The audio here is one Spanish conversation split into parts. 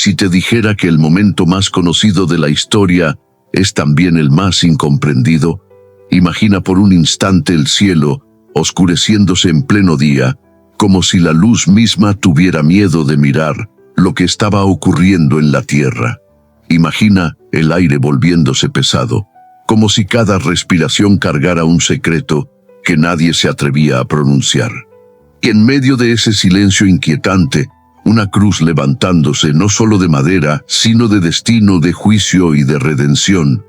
Si te dijera que el momento más conocido de la historia es también el más incomprendido, imagina por un instante el cielo oscureciéndose en pleno día, como si la luz misma tuviera miedo de mirar lo que estaba ocurriendo en la tierra. Imagina el aire volviéndose pesado, como si cada respiración cargara un secreto que nadie se atrevía a pronunciar. Y en medio de ese silencio inquietante, una cruz levantándose no solo de madera, sino de destino, de juicio y de redención.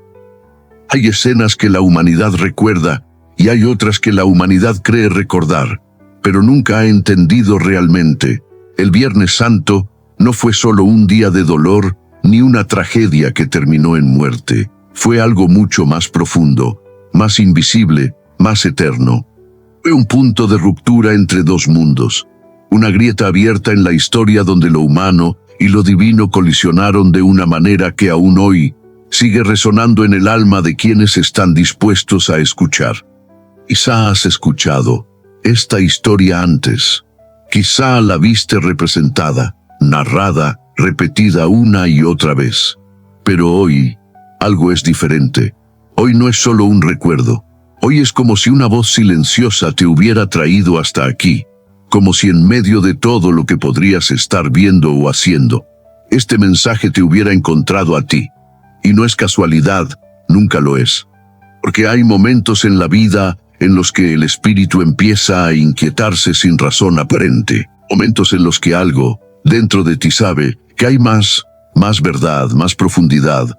Hay escenas que la humanidad recuerda y hay otras que la humanidad cree recordar, pero nunca ha entendido realmente. El Viernes Santo no fue solo un día de dolor ni una tragedia que terminó en muerte. Fue algo mucho más profundo, más invisible, más eterno. Fue un punto de ruptura entre dos mundos, una grieta abierta en la historia donde lo humano y lo divino colisionaron de una manera que aún hoy sigue resonando en el alma de quienes están dispuestos a escuchar. Quizá has escuchado esta historia antes. Quizá la viste representada, narrada, repetida una y otra vez. Pero hoy, algo es diferente. Hoy no es solo un recuerdo. Hoy es como si una voz silenciosa te hubiera traído hasta aquí. Como si en medio de todo lo que podrías estar viendo o haciendo, este mensaje te hubiera encontrado a ti. Y no es casualidad, nunca lo es. Porque hay momentos en la vida en los que el espíritu empieza a inquietarse sin razón aparente. Momentos en los que algo, dentro de ti sabe que hay más verdad, más profundidad,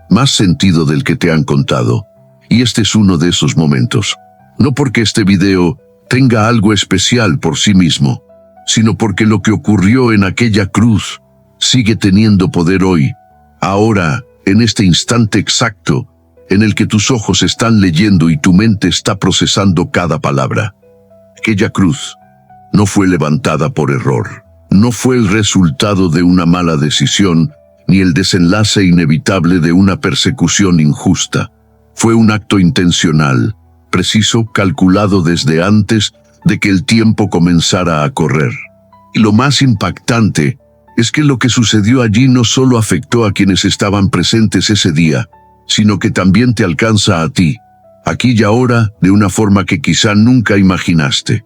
más sentido del que te han contado. Y este es uno de esos momentos. No porque este video tenga algo especial por sí mismo, sino porque lo que ocurrió en aquella cruz sigue teniendo poder hoy, ahora, en este instante exacto, en el que tus ojos están leyendo y tu mente está procesando cada palabra. Aquella cruz no fue levantada por error, no fue el resultado de una mala decisión, ni el desenlace inevitable de una persecución injusta. Fue un acto intencional, preciso, calculado desde antes de que el tiempo comenzara a correr. Y lo más impactante es que lo que sucedió allí no solo afectó a quienes estaban presentes ese día, sino que también te alcanza a ti, aquí y ahora, de una forma que quizá nunca imaginaste.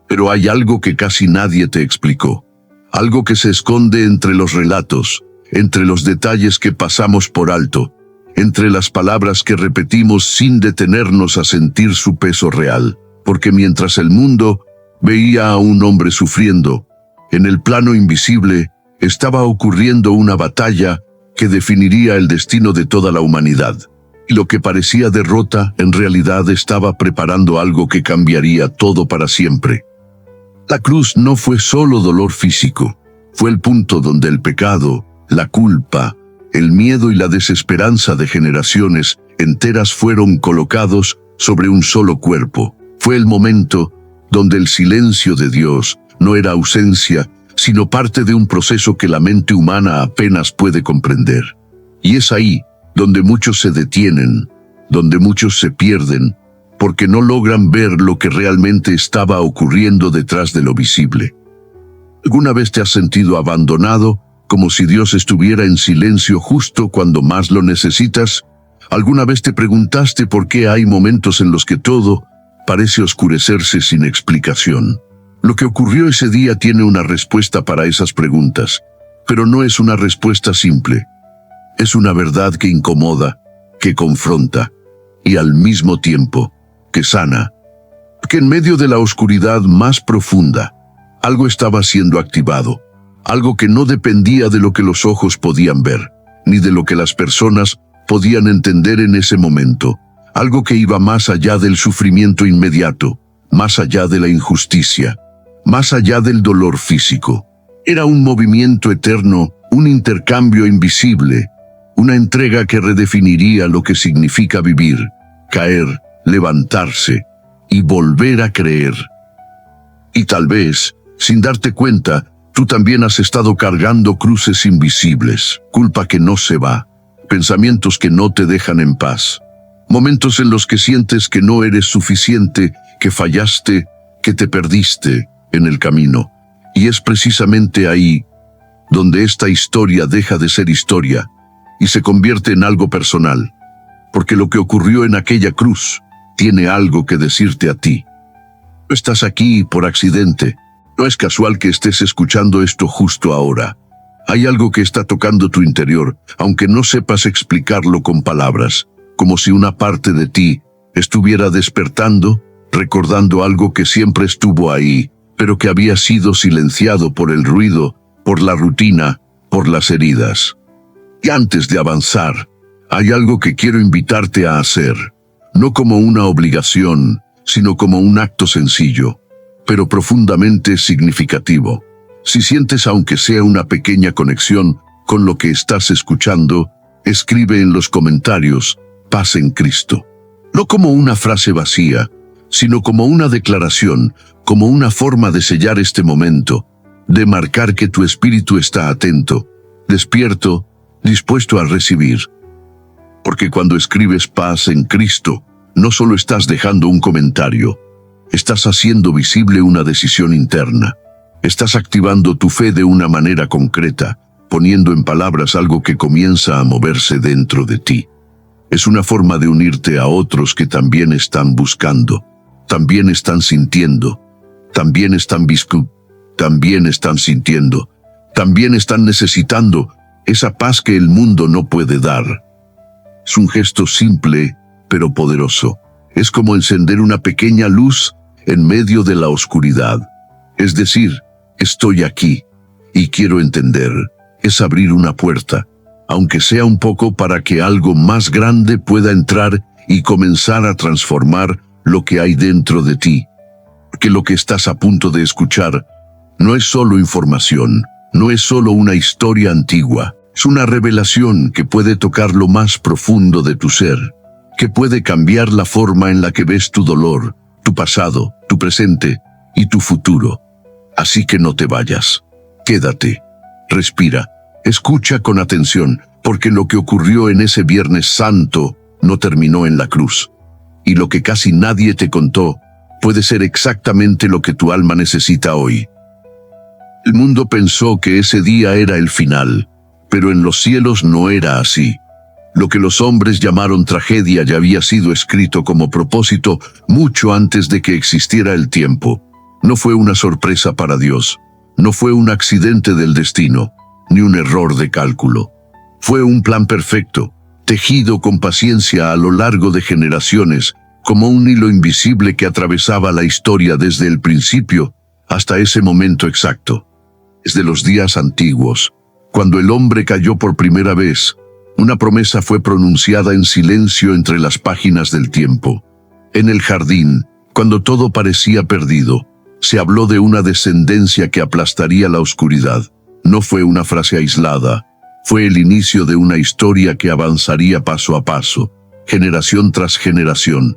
Pero hay algo que casi nadie te explicó, algo que se esconde entre los relatos, entre los detalles que pasamos por alto, entre las palabras que repetimos sin detenernos a sentir su peso real, porque mientras el mundo veía a un hombre sufriendo, en el plano invisible estaba ocurriendo una batalla que definiría el destino de toda la humanidad. Y lo que parecía derrota, en realidad estaba preparando algo que cambiaría todo para siempre. La cruz no fue solo dolor físico, fue el punto donde el pecado, la culpa, el miedo y la desesperanza de generaciones enteras fueron colocados sobre un solo cuerpo. Fue el momento donde el silencio de Dios no era ausencia, sino parte de un proceso que la mente humana apenas puede comprender. Y es ahí donde muchos se detienen, donde muchos se pierden, porque no logran ver lo que realmente estaba ocurriendo detrás de lo visible. ¿Alguna vez te has sentido abandonado, como si Dios estuviera en silencio justo cuando más lo necesitas? ¿Alguna vez te preguntaste por qué hay momentos en los que todo parece oscurecerse sin explicación? Lo que ocurrió ese día tiene una respuesta para esas preguntas, pero no es una respuesta simple. Es una verdad que incomoda, que confronta, y al mismo tiempo, que sana. Que en medio de la oscuridad más profunda, algo estaba siendo activado, algo que no dependía de lo que los ojos podían ver, ni de lo que las personas podían entender en ese momento, algo que iba más allá del sufrimiento inmediato, más allá de la injusticia, más allá del dolor físico. Era un movimiento eterno, un intercambio invisible, una entrega que redefiniría lo que significa vivir, caer, levantarse y volver a creer. Y tal vez, sin darte cuenta, tú también has estado cargando cruces invisibles, culpa que no se va, pensamientos que no te dejan en paz, momentos en los que sientes que no eres suficiente, que fallaste, que te perdiste en el camino. Y es precisamente ahí donde esta historia deja de ser historia y se convierte en algo personal, porque lo que ocurrió en aquella cruz tiene algo que decirte a ti. No estás aquí por accidente. No es casual que estés escuchando esto justo ahora. Hay algo que está tocando tu interior, aunque no sepas explicarlo con palabras, como si una parte de ti estuviera despertando, recordando algo que siempre estuvo ahí, pero que había sido silenciado por el ruido, por la rutina, por las heridas. Y antes de avanzar, hay algo que quiero invitarte a hacer, no como una obligación, sino como un acto sencillo, pero profundamente significativo. Si sientes aunque sea una pequeña conexión con lo que estás escuchando, escribe en los comentarios, paz en Cristo. No como una frase vacía, sino como una declaración, como una forma de sellar este momento, de marcar que tu espíritu está atento, despierto, dispuesto a recibir. Porque cuando escribes paz en Cristo, no solo estás dejando un comentario, estás haciendo visible una decisión interna. Estás activando tu fe de una manera concreta, poniendo en palabras algo que comienza a moverse dentro de ti. Es una forma de unirte a otros que también están buscando, también están sintiendo, también están también están sintiendo, también están necesitando esa paz que el mundo no puede dar. Es un gesto simple, pero poderoso. Es como encender una pequeña luz en medio de la oscuridad. Es decir, estoy aquí y quiero entender. Es abrir una puerta, aunque sea un poco, para que algo más grande pueda entrar y comenzar a transformar lo que hay dentro de ti. Porque lo que estás a punto de escuchar no es solo información, no es solo una historia antigua, es una revelación que puede tocar lo más profundo de tu ser, que puede cambiar la forma en la que ves tu dolor, tu pasado, tu presente y tu futuro. Así que no te vayas. Quédate. Respira. Escucha con atención, porque lo que ocurrió en ese Viernes Santo no terminó en la cruz. Y lo que casi nadie te contó puede ser exactamente lo que tu alma necesita hoy. El mundo pensó que ese día era el final, pero en los cielos no era así. Lo que los hombres llamaron tragedia ya había sido escrito como propósito mucho antes de que existiera el tiempo. No fue una sorpresa para Dios, no fue un accidente del destino, ni un error de cálculo. Fue un plan perfecto, tejido con paciencia a lo largo de generaciones, como un hilo invisible que atravesaba la historia desde el principio hasta ese momento exacto. Desde los días antiguos, cuando el hombre cayó por primera vez, una promesa fue pronunciada en silencio entre las páginas del tiempo. En el jardín, cuando todo parecía perdido, se habló de una descendencia que aplastaría la oscuridad. No fue una frase aislada, fue el inicio de una historia que avanzaría paso a paso, generación tras generación,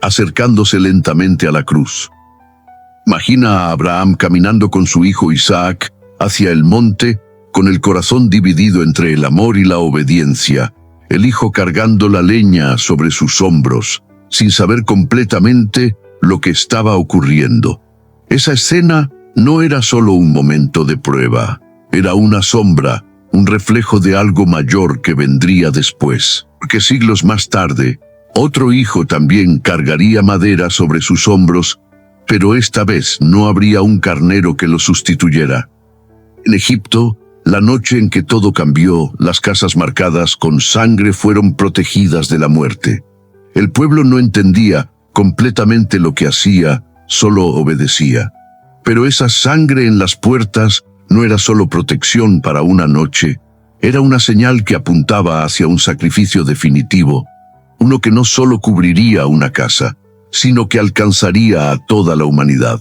acercándose lentamente a la cruz. Imagina a Abraham caminando con su hijo Isaac hacia el monte, con el corazón dividido entre el amor y la obediencia, el hijo cargando la leña sobre sus hombros, sin saber completamente lo que estaba ocurriendo. Esa escena no era solo un momento de prueba, era una sombra, un reflejo de algo mayor que vendría después. Porque siglos más tarde, otro hijo también cargaría madera sobre sus hombros, pero esta vez no habría un carnero que lo sustituyera. En Egipto, la noche en que todo cambió, las casas marcadas con sangre fueron protegidas de la muerte. El pueblo no entendía completamente lo que hacía, solo obedecía. Pero esa sangre en las puertas no era solo protección para una noche, era una señal que apuntaba hacia un sacrificio definitivo, uno que no solo cubriría una casa, sino que alcanzaría a toda la humanidad.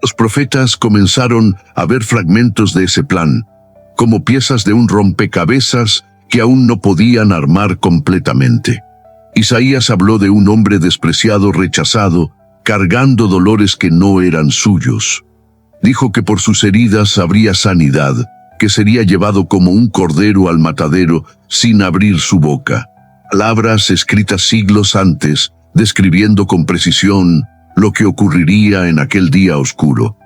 Los profetas comenzaron a ver fragmentos de ese plan, como piezas de un rompecabezas que aún no podían armar completamente. Isaías habló de un hombre despreciado, rechazado, cargando dolores que no eran suyos. Dijo que por sus heridas habría sanidad, que sería llevado como un cordero al matadero sin abrir su boca. Palabras escritas siglos antes, describiendo con precisión lo que ocurriría en aquel día oscuro.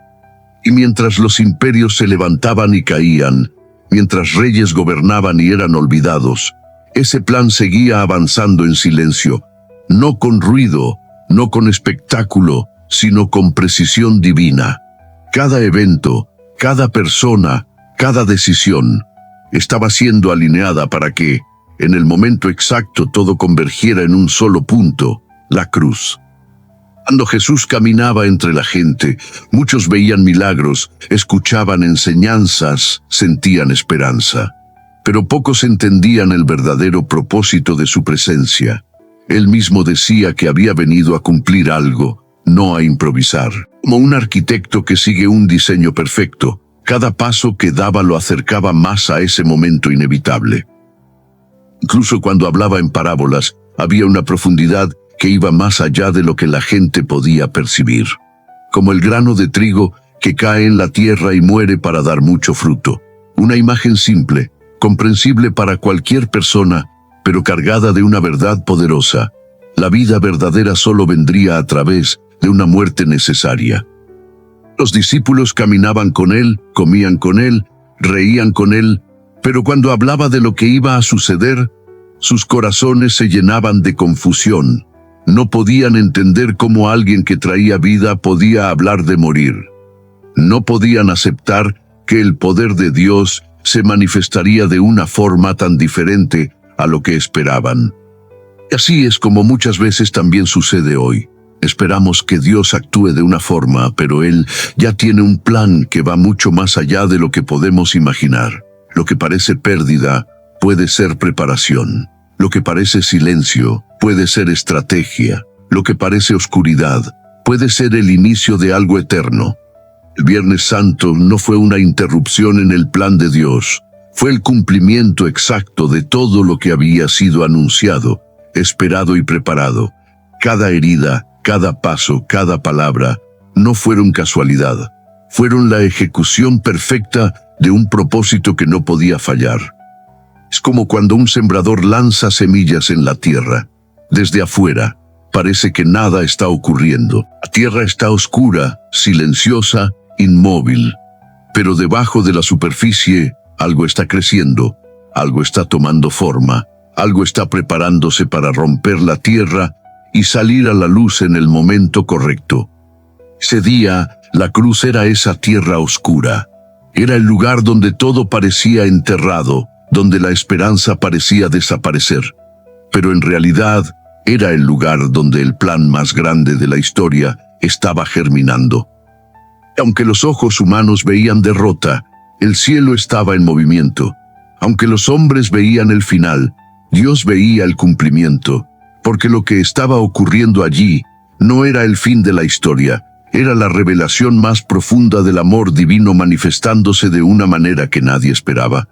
Y mientras los imperios se levantaban y caían, mientras reyes gobernaban y eran olvidados, ese plan seguía avanzando en silencio, no con ruido, no con espectáculo, sino con precisión divina. Cada evento, cada persona, cada decisión estaba siendo alineada para que, en el momento exacto, todo convergiera en un solo punto: la cruz. Cuando Jesús caminaba entre la gente, muchos veían milagros, escuchaban enseñanzas, sentían esperanza. Pero pocos entendían el verdadero propósito de su presencia. Él mismo decía que había venido a cumplir algo, no a improvisar. Como un arquitecto que sigue un diseño perfecto, cada paso que daba lo acercaba más a ese momento inevitable. Incluso cuando hablaba en parábolas, había una profundidad que iba más allá de lo que la gente podía percibir. Como el grano de trigo que cae en la tierra y muere para dar mucho fruto. Una imagen simple, comprensible para cualquier persona, pero cargada de una verdad poderosa. La vida verdadera solo vendría a través de una muerte necesaria. Los discípulos caminaban con él, comían con él, reían con él, pero cuando hablaba de lo que iba a suceder, sus corazones se llenaban de confusión. No podían entender cómo alguien que traía vida podía hablar de morir. No podían aceptar que el poder de Dios se manifestaría de una forma tan diferente a lo que esperaban. Y así es como muchas veces también sucede hoy. Esperamos que Dios actúe de una forma, pero Él ya tiene un plan que va mucho más allá de lo que podemos imaginar. Lo que parece pérdida puede ser preparación. Lo que parece silencio puede ser estrategia. Lo que parece oscuridad puede ser el inicio de algo eterno. El Viernes Santo no fue una interrupción en el plan de Dios. Fue el cumplimiento exacto de todo lo que había sido anunciado, esperado y preparado. Cada herida, cada paso, cada palabra, no fueron casualidad. Fueron la ejecución perfecta de un propósito que no podía fallar. Es como cuando un sembrador lanza semillas en la tierra. Desde afuera, parece que nada está ocurriendo. La tierra está oscura, silenciosa, inmóvil. Pero debajo de la superficie, algo está creciendo, algo está tomando forma, algo está preparándose para romper la tierra y salir a la luz en el momento correcto. Ese día, la cruz era esa tierra oscura. Era el lugar donde todo parecía enterrado, donde la esperanza parecía desaparecer. Pero en realidad, era el lugar donde el plan más grande de la historia estaba germinando. Aunque los ojos humanos veían derrota, el cielo estaba en movimiento. Aunque los hombres veían el final, Dios veía el cumplimiento, porque lo que estaba ocurriendo allí no era el fin de la historia, era la revelación más profunda del amor divino manifestándose de una manera que nadie esperaba,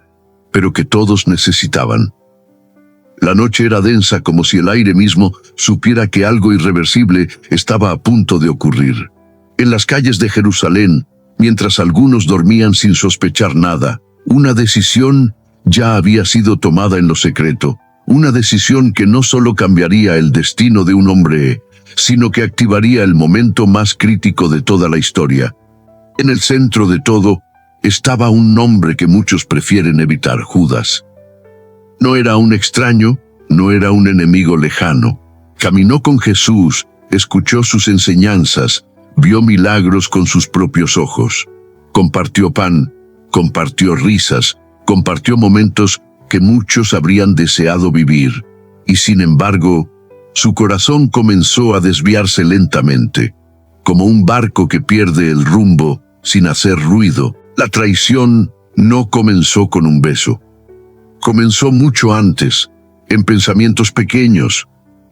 pero que todos necesitaban. La noche era densa, como si el aire mismo supiera que algo irreversible estaba a punto de ocurrir. En las calles de Jerusalén, mientras algunos dormían sin sospechar nada, una decisión ya había sido tomada en lo secreto, una decisión que no solo cambiaría el destino de un hombre, sino que activaría el momento más crítico de toda la historia. En el centro de todo estaba un nombre que muchos prefieren evitar: Judas. No era un extraño, no era un enemigo lejano. Caminó con Jesús, escuchó sus enseñanzas, vio milagros con sus propios ojos. Compartió pan, compartió risas, compartió momentos que muchos habrían deseado vivir. Y sin embargo, su corazón comenzó a desviarse lentamente, como un barco que pierde el rumbo sin hacer ruido. La traición no comenzó con un beso. Comenzó mucho antes, en pensamientos pequeños,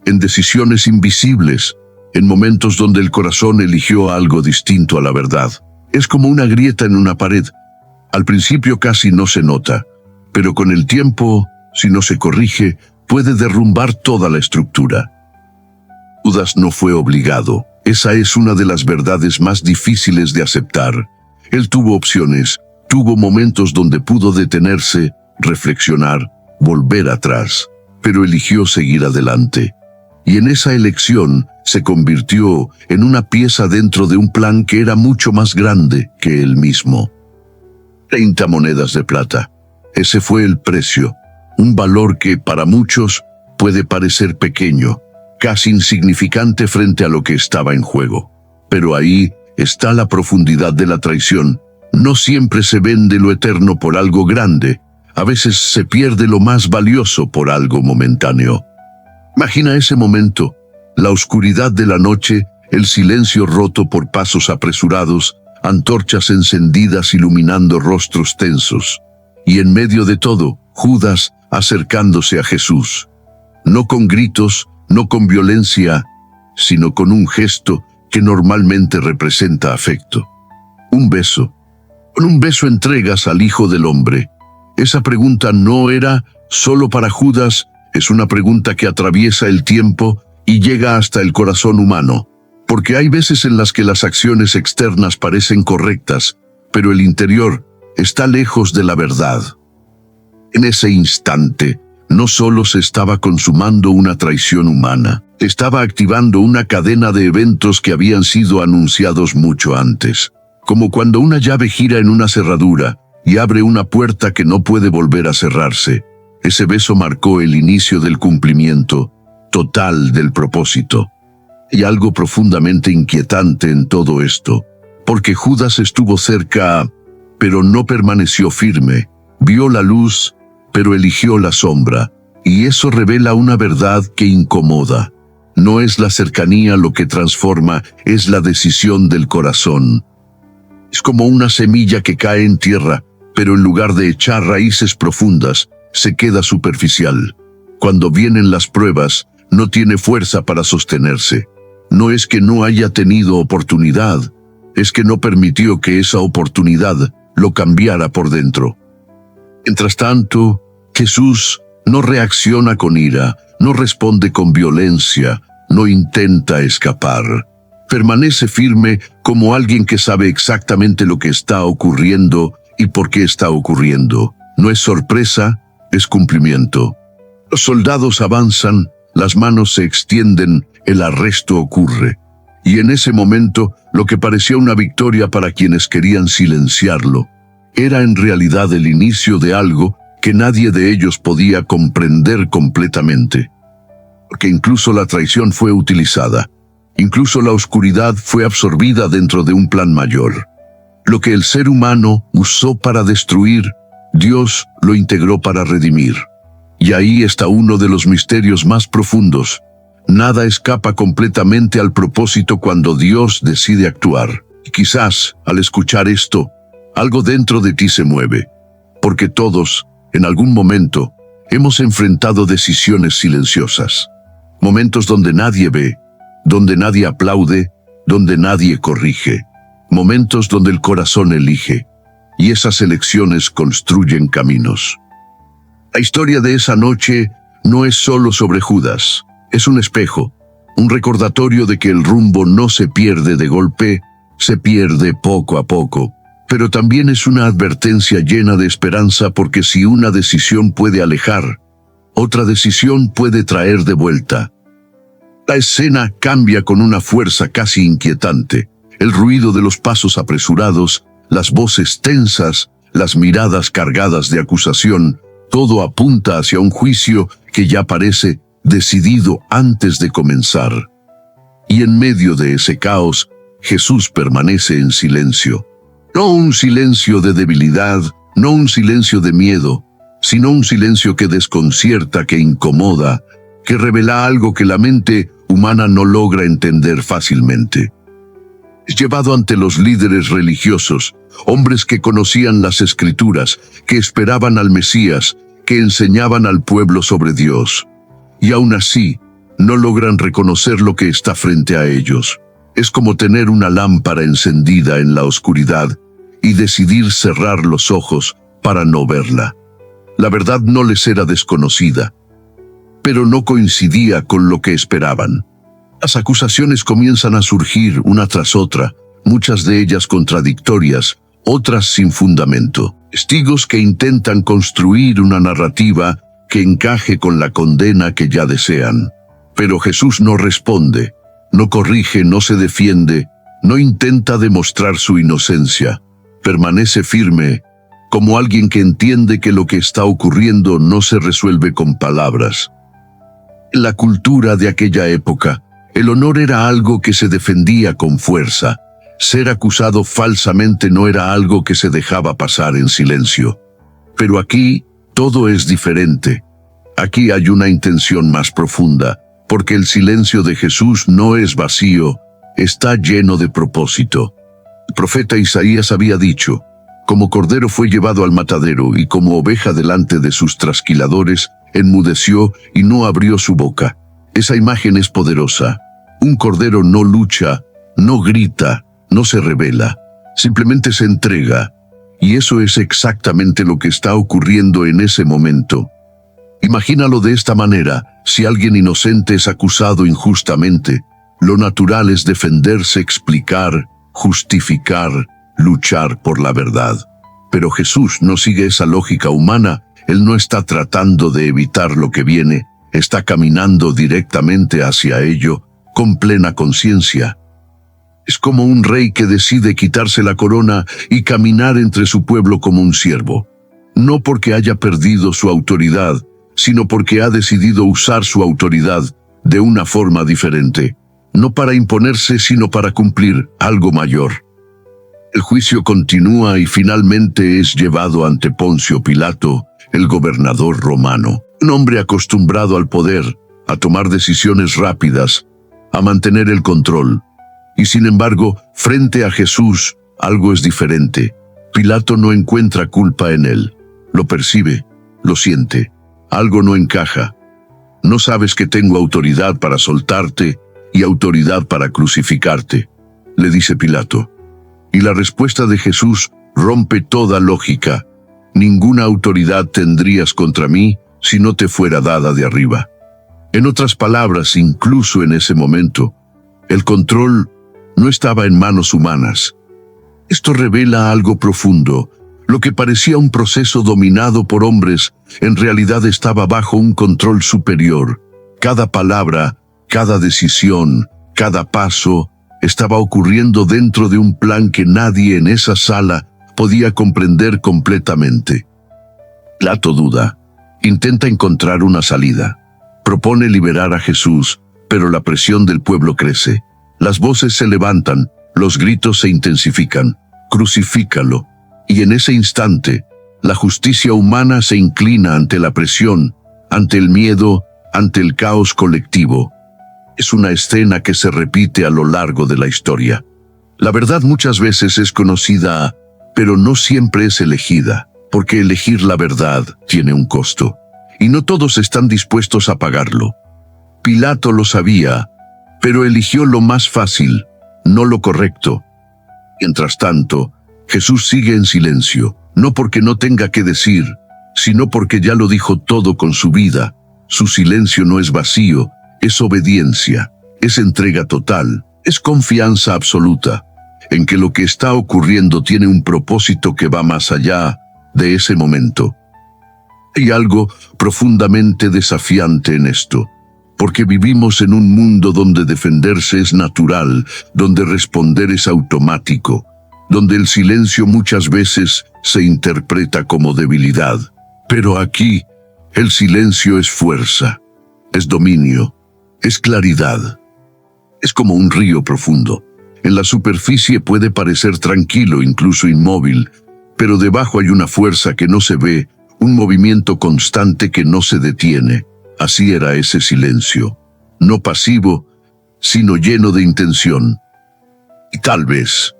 en decisiones invisibles, en momentos donde el corazón eligió algo distinto a la verdad. Es como una grieta en una pared. Al principio casi no se nota, pero con el tiempo, si no se corrige, puede derrumbar toda la estructura. Judas no fue obligado. Esa es una de las verdades más difíciles de aceptar. Él tuvo opciones, tuvo momentos donde pudo detenerse, reflexionar, volver atrás, pero eligió seguir adelante. Y en esa elección se convirtió en una pieza dentro de un plan que era mucho más grande que él mismo. 30 monedas de plata. Ese fue el precio, un valor que para muchos puede parecer pequeño, casi insignificante frente a lo que estaba en juego. Pero ahí está la profundidad de la traición. No siempre se vende lo eterno por algo grande, a veces se pierde lo más valioso por algo momentáneo. Imagina ese momento, la oscuridad de la noche, el silencio roto por pasos apresurados, antorchas encendidas iluminando rostros tensos. Y en medio de todo, Judas acercándose a Jesús. No con gritos, no con violencia, sino con un gesto que normalmente representa afecto. Un beso. Con un beso entregas al Hijo del Hombre. Esa pregunta no era solo para Judas, es una pregunta que atraviesa el tiempo y llega hasta el corazón humano. Porque hay veces en las que las acciones externas parecen correctas, pero el interior está lejos de la verdad. En ese instante, no solo se estaba consumando una traición humana, estaba activando una cadena de eventos que habían sido anunciados mucho antes. Como cuando una llave gira en una cerradura y abre una puerta que no puede volver a cerrarse. Ese beso marcó el inicio del cumplimiento total del propósito. Y algo profundamente inquietante en todo esto, porque Judas estuvo cerca, pero no permaneció firme. Vio la luz, pero eligió la sombra, y eso revela una verdad que incomoda. No es la cercanía lo que transforma, es la decisión del corazón. Es como una semilla que cae en tierra, pero en lugar de echar raíces profundas, se queda superficial. Cuando vienen las pruebas, no tiene fuerza para sostenerse. No es que no haya tenido oportunidad, es que no permitió que esa oportunidad lo cambiara por dentro. Mientras tanto, Jesús no reacciona con ira, no responde con violencia, no intenta escapar. Permanece firme como alguien que sabe exactamente lo que está ocurriendo y por qué está ocurriendo. No es sorpresa, es cumplimiento. Los soldados avanzan, las manos se extienden, el arresto ocurre. Y en ese momento, lo que parecía una victoria para quienes querían silenciarlo, era en realidad el inicio de algo que nadie de ellos podía comprender completamente. Porque incluso la traición fue utilizada, incluso la oscuridad fue absorbida dentro de un plan mayor. Lo que el ser humano usó para destruir, Dios lo integró para redimir. Y ahí está uno de los misterios más profundos. Nada escapa completamente al propósito cuando Dios decide actuar. Y quizás, al escuchar esto, algo dentro de ti se mueve. Porque todos, en algún momento, hemos enfrentado decisiones silenciosas. Momentos donde nadie ve, donde nadie aplaude, donde nadie corrige. Momentos donde el corazón elige. Y esas elecciones construyen caminos. La historia de esa noche no es solo sobre Judas. Es un espejo, un recordatorio de que el rumbo no se pierde de golpe, se pierde poco a poco. Pero también es una advertencia llena de esperanza porque si una decisión puede alejar, otra decisión puede traer de vuelta. La escena cambia con una fuerza casi inquietante. El ruido de los pasos apresurados, las voces tensas, las miradas cargadas de acusación, todo apunta hacia un juicio que ya parece decidido antes de comenzar. Y en medio de ese caos, Jesús permanece en silencio. No un silencio de debilidad, no un silencio de miedo, sino un silencio que desconcierta, que incomoda, que revela algo que la mente humana no logra entender fácilmente. Es llevado ante los líderes religiosos, hombres que conocían las Escrituras, que esperaban al Mesías, que enseñaban al pueblo sobre Dios. Y aún así, no logran reconocer lo que está frente a ellos. Es como tener una lámpara encendida en la oscuridad y decidir cerrar los ojos para no verla. La verdad no les era desconocida, pero no coincidía con lo que esperaban. Las acusaciones comienzan a surgir una tras otra, muchas de ellas contradictorias, otras sin fundamento. Testigos que intentan construir una narrativa que encaje con la condena que ya desean. Pero Jesús no responde, no corrige, no se defiende, no intenta demostrar su inocencia. Permanece firme, como alguien que entiende que lo que está ocurriendo no se resuelve con palabras. En la cultura de aquella época, el honor era algo que se defendía con fuerza. Ser acusado falsamente no era algo que se dejaba pasar en silencio. Pero aquí, todo es diferente. Aquí hay una intención más profunda, porque el silencio de Jesús no es vacío, está lleno de propósito. El profeta Isaías había dicho: como cordero fue llevado al matadero, y como oveja delante de sus trasquiladores, enmudeció y no abrió su boca. Esa imagen es poderosa. Un cordero no lucha, no grita, no se rebela, simplemente se entrega. Y eso es exactamente lo que está ocurriendo en ese momento. Imagínalo de esta manera: si alguien inocente es acusado injustamente, lo natural es defenderse, explicar, justificar, luchar por la verdad. Pero Jesús no sigue esa lógica humana. Él no está tratando de evitar lo que viene, está caminando directamente hacia ello, con plena conciencia. Es como un rey que decide quitarse la corona y caminar entre su pueblo como un siervo. No porque haya perdido su autoridad, sino porque ha decidido usar su autoridad de una forma diferente. No para imponerse, sino para cumplir algo mayor. El juicio continúa y finalmente es llevado ante Poncio Pilato, el gobernador romano, un hombre acostumbrado al poder, a tomar decisiones rápidas, a mantener el control. Y sin embargo, frente a Jesús, algo es diferente. Pilato no encuentra culpa en él. Lo percibe, lo siente. Algo no encaja. ¿No sabes que tengo autoridad para soltarte y autoridad para crucificarte?, le dice Pilato. Y la respuesta de Jesús rompe toda lógica. Ninguna autoridad tendrías contra mí si no te fuera dada de arriba. En otras palabras, incluso en ese momento, el control no estaba en manos humanas. Esto revela algo profundo. Lo que parecía un proceso dominado por hombres, en realidad estaba bajo un control superior. Cada palabra, cada decisión, cada paso, estaba ocurriendo dentro de un plan que nadie en esa sala podía comprender completamente. Pilato duda. Intenta encontrar una salida. Propone liberar a Jesús, pero la presión del pueblo crece. Las voces se levantan, los gritos se intensifican. Crucifícalo. Y en ese instante, la justicia humana se inclina ante la presión, ante el miedo, ante el caos colectivo. Es una escena que se repite a lo largo de la historia. La verdad muchas veces es conocida, pero no siempre es elegida, porque elegir la verdad tiene un costo, y no todos están dispuestos a pagarlo. Pilato lo sabía, pero eligió lo más fácil, no lo correcto. Mientras tanto, Jesús sigue en silencio, no porque no tenga que decir, sino porque ya lo dijo todo con su vida. Su silencio no es vacío, es obediencia, es entrega total, es confianza absoluta en que lo que está ocurriendo tiene un propósito que va más allá de ese momento. Hay algo profundamente desafiante en esto, porque vivimos en un mundo donde defenderse es natural, donde responder es automático, donde el silencio muchas veces se interpreta como debilidad. Pero aquí, el silencio es fuerza, es dominio, es claridad. Es como un río profundo. En la superficie puede parecer tranquilo, incluso inmóvil, pero debajo hay una fuerza que no se ve, un movimiento constante que no se detiene. Así era ese silencio, no pasivo, sino lleno de intención. Y tal vez,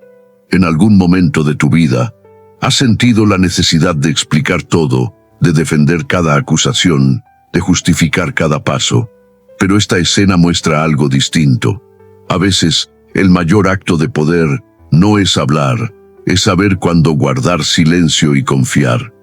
en algún momento de tu vida, has sentido la necesidad de explicar todo, de defender cada acusación, de justificar cada paso. Pero esta escena muestra algo distinto. A veces, el mayor acto de poder no es hablar, es saber cuándo guardar silencio y confiar.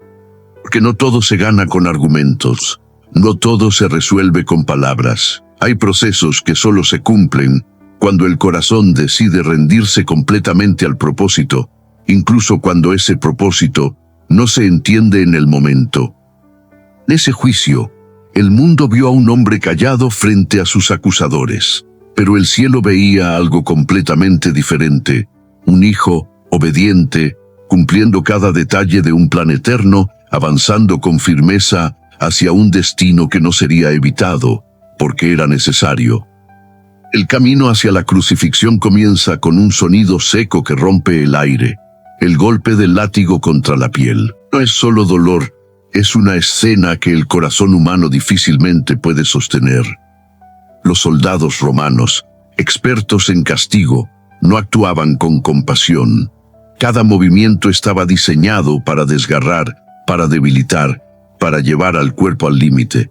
Porque no todo se gana con argumentos, no todo se resuelve con palabras. Hay procesos que solo se cumplen cuando el corazón decide rendirse completamente al propósito, incluso cuando ese propósito no se entiende en el momento. En ese juicio, el mundo vio a un hombre callado frente a sus acusadores, pero el cielo veía algo completamente diferente, un hijo obediente, cumpliendo cada detalle de un plan eterno, avanzando con firmeza hacia un destino que no sería evitado, porque era necesario. El camino hacia la crucifixión comienza con un sonido seco que rompe el aire, el golpe del látigo contra la piel. No es solo dolor, es una escena que el corazón humano difícilmente puede sostener. Los soldados romanos, expertos en castigo, no actuaban con compasión. Cada movimiento estaba diseñado para desgarrar, para debilitar, para llevar al cuerpo al límite.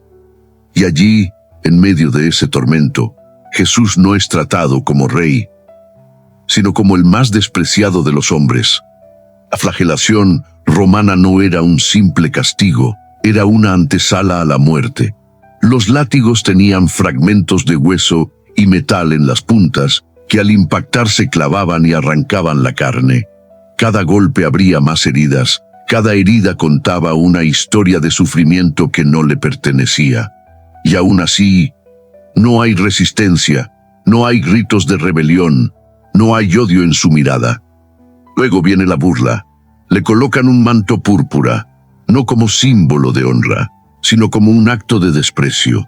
Y allí, en medio de ese tormento, Jesús no es tratado como rey, sino como el más despreciado de los hombres. La flagelación romana no era un simple castigo, era una antesala a la muerte. Los látigos tenían fragmentos de hueso y metal en las puntas, que al impactar se clavaban y arrancaban la carne. Cada golpe abría más heridas, cada herida contaba una historia de sufrimiento que no le pertenecía. Y aún así, no hay resistencia, no hay gritos de rebelión, no hay odio en su mirada. Luego viene la burla. Le colocan un manto púrpura, no como símbolo de honra, sino como un acto de desprecio.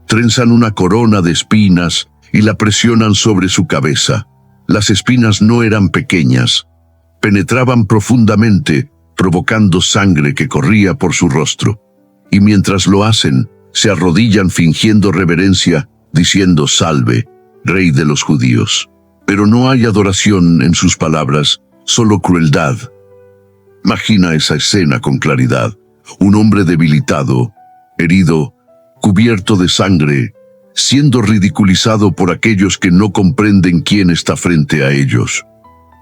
Trenzan una corona de espinas y la presionan sobre su cabeza. Las espinas no eran pequeñas, penetraban profundamente, provocando sangre que corría por su rostro. Y mientras lo hacen, se arrodillan fingiendo reverencia, diciendo «Salve, Rey de los judíos». Pero no hay adoración en sus palabras, solo crueldad. Imagina esa escena con claridad. Un hombre debilitado, herido, cubierto de sangre, siendo ridiculizado por aquellos que no comprenden quién está frente a ellos.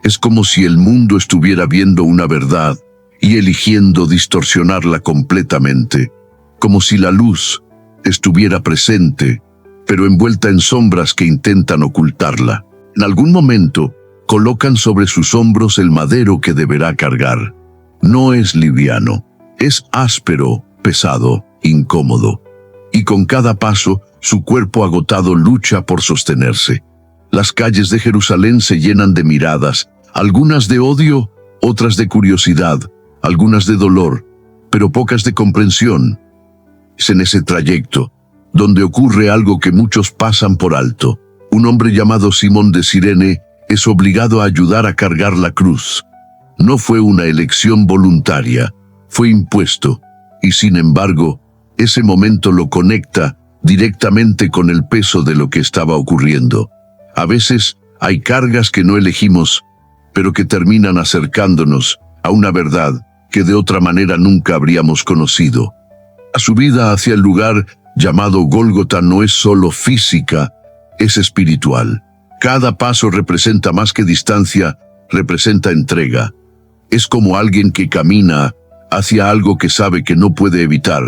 Es como si el mundo estuviera viendo una verdad y eligiendo distorsionarla completamente, como si la luz estuviera presente, pero envuelta en sombras que intentan ocultarla. En algún momento, colocan sobre sus hombros el madero que deberá cargar. No es liviano, es áspero, pesado, incómodo. Y con cada paso, su cuerpo agotado lucha por sostenerse. Las calles de Jerusalén se llenan de miradas, algunas de odio, otras de curiosidad, algunas de dolor, pero pocas de comprensión. Es en ese trayecto donde ocurre algo que muchos pasan por alto. Un hombre llamado Simón de Cirene es obligado a ayudar a cargar la cruz. No fue una elección voluntaria, fue impuesto, y sin embargo, ese momento lo conecta directamente con el peso de lo que estaba ocurriendo. A veces hay cargas que no elegimos, pero que terminan acercándonos a una verdad que de otra manera nunca habríamos conocido. La subida hacia el lugar llamado Gólgota no es solo física, es espiritual. Cada paso representa más que distancia, representa entrega. Es como alguien que camina hacia algo que sabe que no puede evitar,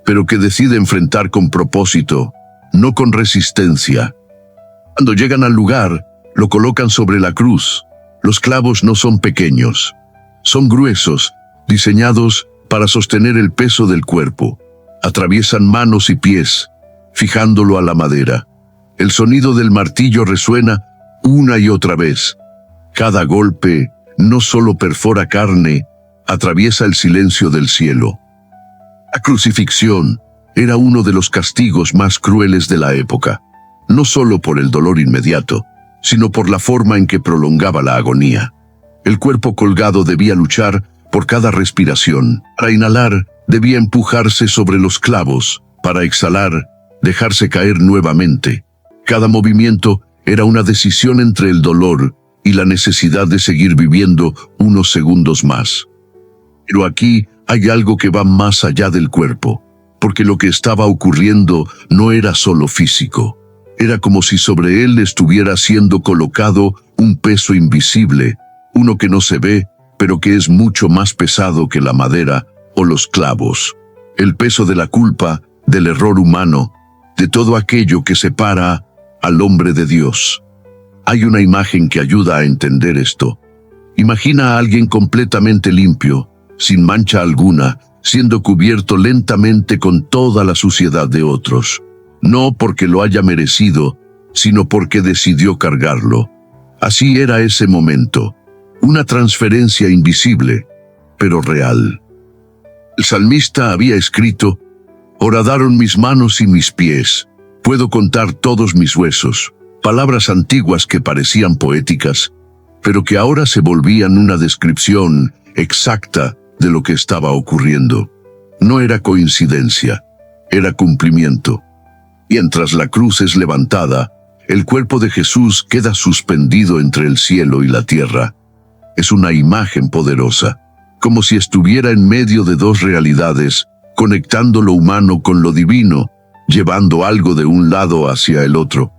pero que decide enfrentar con propósito, no con resistencia. Cuando llegan al lugar, lo colocan sobre la cruz. Los clavos no son pequeños, son gruesos, diseñados para sostener el peso del cuerpo. Atraviesan manos y pies, fijándolo a la madera. El sonido del martillo resuena una y otra vez. Cada golpe no solo perfora carne, atraviesa el silencio del cielo. La crucifixión era uno de los castigos más crueles de la época, no solo por el dolor inmediato, sino por la forma en que prolongaba la agonía. El cuerpo colgado debía luchar por cada respiración. Para inhalar, debía empujarse sobre los clavos. Para exhalar, dejarse caer nuevamente. Cada movimiento era una decisión entre el dolor y la necesidad de seguir viviendo unos segundos más. Pero aquí hay algo que va más allá del cuerpo, porque lo que estaba ocurriendo no era solo físico. Era como si sobre él estuviera siendo colocado un peso invisible, uno que no se ve, pero que es mucho más pesado que la madera o los clavos. El peso de la culpa, del error humano, de todo aquello que separa al hombre de Dios. Hay una imagen que ayuda a entender esto. Imagina a alguien completamente limpio, sin mancha alguna, siendo cubierto lentamente con toda la suciedad de otros. No porque lo haya merecido, sino porque decidió cargarlo. Así era ese momento. una transferencia invisible, pero real. El salmista había escrito: «Horadaron mis manos y mis pies, puedo contar todos mis huesos», palabras antiguas que parecían poéticas, pero que ahora se volvían una descripción exacta de lo que estaba ocurriendo. No era coincidencia, era cumplimiento. Mientras la cruz es levantada, el cuerpo de Jesús queda suspendido entre el cielo y la tierra. Es una imagen poderosa, como si estuviera en medio de dos realidades, conectando lo humano con lo divino, llevando algo de un lado hacia el otro.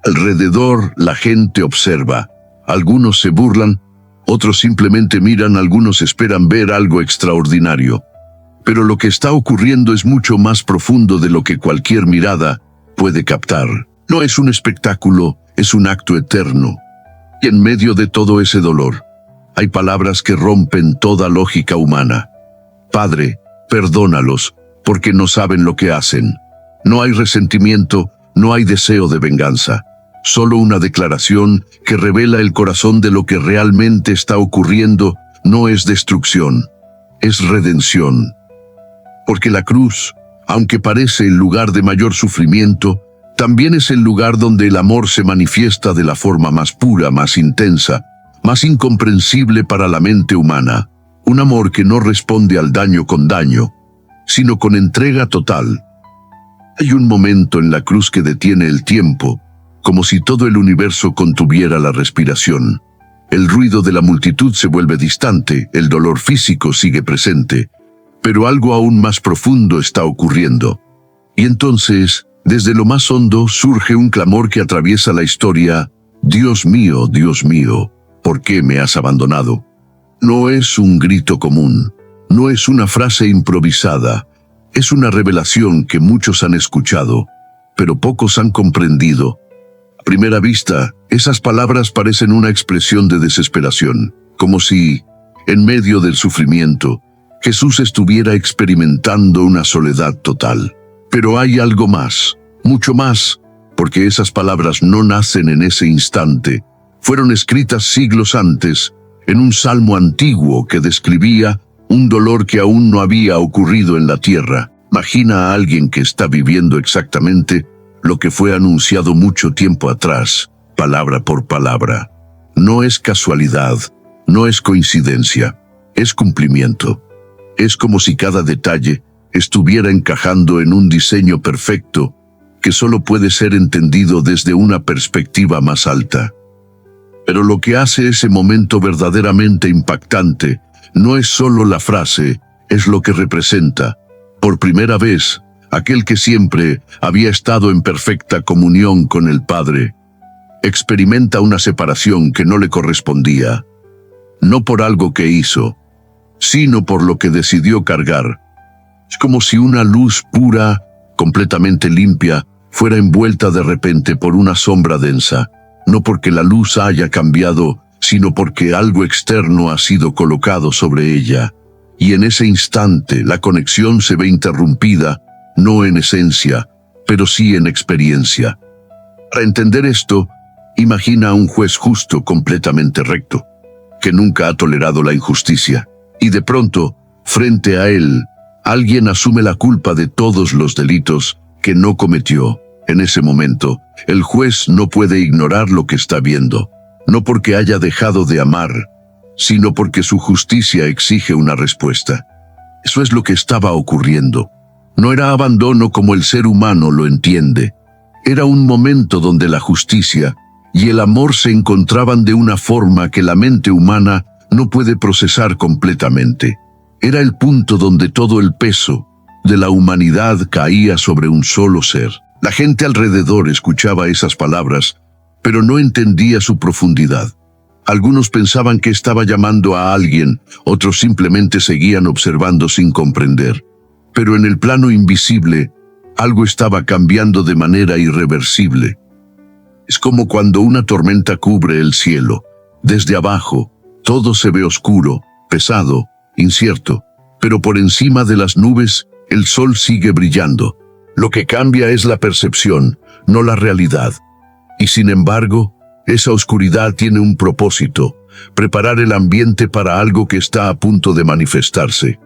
Alrededor la gente observa, algunos se burlan, otros simplemente miran, algunos esperan ver algo extraordinario. Pero lo que está ocurriendo es mucho más profundo de lo que cualquier mirada puede captar. No es un espectáculo, es un acto eterno. Y en medio de todo ese dolor, hay palabras que rompen toda lógica humana. Padre, perdónalos, porque no saben lo que hacen. No hay resentimiento, no hay deseo de venganza. Solo una declaración que revela el corazón de lo que realmente está ocurriendo. No es destrucción, es redención. Porque la cruz, aunque parece el lugar de mayor sufrimiento, también es el lugar donde el amor se manifiesta de la forma más pura, más intensa, más incomprensible para la mente humana. Un amor que no responde al daño con daño, sino con entrega total. Hay un momento en la cruz que detiene el tiempo, como si todo el universo contuviera la respiración. El ruido de la multitud se vuelve distante, el dolor físico sigue presente, pero algo aún más profundo está ocurriendo. Y entonces, desde lo más hondo, surge un clamor que atraviesa la historia: Dios mío, ¿por qué me has abandonado? No es un grito común, no es una frase improvisada, es una revelación que muchos han escuchado, pero pocos han comprendido. A primera vista, esas palabras parecen una expresión de desesperación, como si, en medio del sufrimiento, Jesús estuviera experimentando una soledad total. Pero hay algo más, mucho más, porque esas palabras no nacen en ese instante. Fueron escritas siglos antes, en un salmo antiguo que describía un dolor que aún no había ocurrido en la tierra. Imagina a alguien que está viviendo exactamente lo que fue anunciado mucho tiempo atrás, palabra por palabra. No es casualidad, no es coincidencia, es cumplimiento. Es como si cada detalle estuviera encajando en un diseño perfecto que solo puede ser entendido desde una perspectiva más alta. Pero lo que hace ese momento verdaderamente impactante no es solo la frase, es lo que representa. Por primera vez, aquel que siempre había estado en perfecta comunión con el Padre, experimenta una separación que no le correspondía, no por algo que hizo, sino por lo que decidió cargar. Es como si una luz pura, completamente limpia, fuera envuelta de repente por una sombra densa, no porque la luz haya cambiado, sino porque algo externo ha sido colocado sobre ella. Y en ese instante la conexión se ve interrumpida, no en esencia, pero sí en experiencia. Para entender esto, imagina a un juez justo completamente recto, que nunca ha tolerado la injusticia. Y de pronto, frente a él, alguien asume la culpa de todos los delitos que no cometió. En ese momento, el juez no puede ignorar lo que está viendo, no porque haya dejado de amar, sino porque su justicia exige una respuesta. Eso es lo que estaba ocurriendo. No era abandono como el ser humano lo entiende. Era un momento donde la justicia y el amor se encontraban de una forma que la mente humana no puede procesar completamente. Era el punto donde todo el peso de la humanidad caía sobre un solo ser. La gente alrededor escuchaba esas palabras, pero no entendía su profundidad. Algunos pensaban que estaba llamando a alguien, otros simplemente seguían observando sin comprender. Pero en el plano invisible, algo estaba cambiando de manera irreversible. Es como cuando una tormenta cubre el cielo. Desde abajo, todo se ve oscuro, pesado, incierto, pero por encima de las nubes, el sol sigue brillando. Lo que cambia es la percepción, no la realidad. Y sin embargo, esa oscuridad tiene un propósito, preparar el ambiente para algo que está a punto de manifestarse.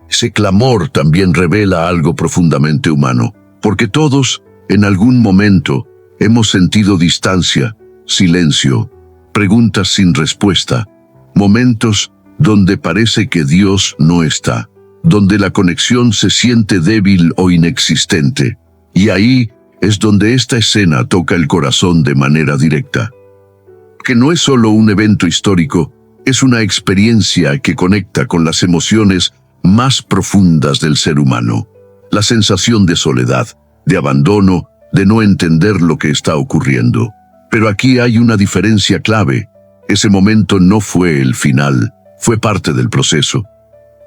Ese clamor también revela algo profundamente humano, porque todos, en algún momento, hemos sentido distancia, silencio, preguntas sin respuesta, momentos donde parece que Dios no está, donde la conexión se siente débil o inexistente, y ahí es donde esta escena toca el corazón de manera directa. Que no es solo un evento histórico, es una experiencia que conecta con las emociones más profundas del ser humano. La sensación de soledad, de abandono, de no entender lo que está ocurriendo. Pero aquí hay una diferencia clave. Ese momento no fue el final, fue parte del proceso.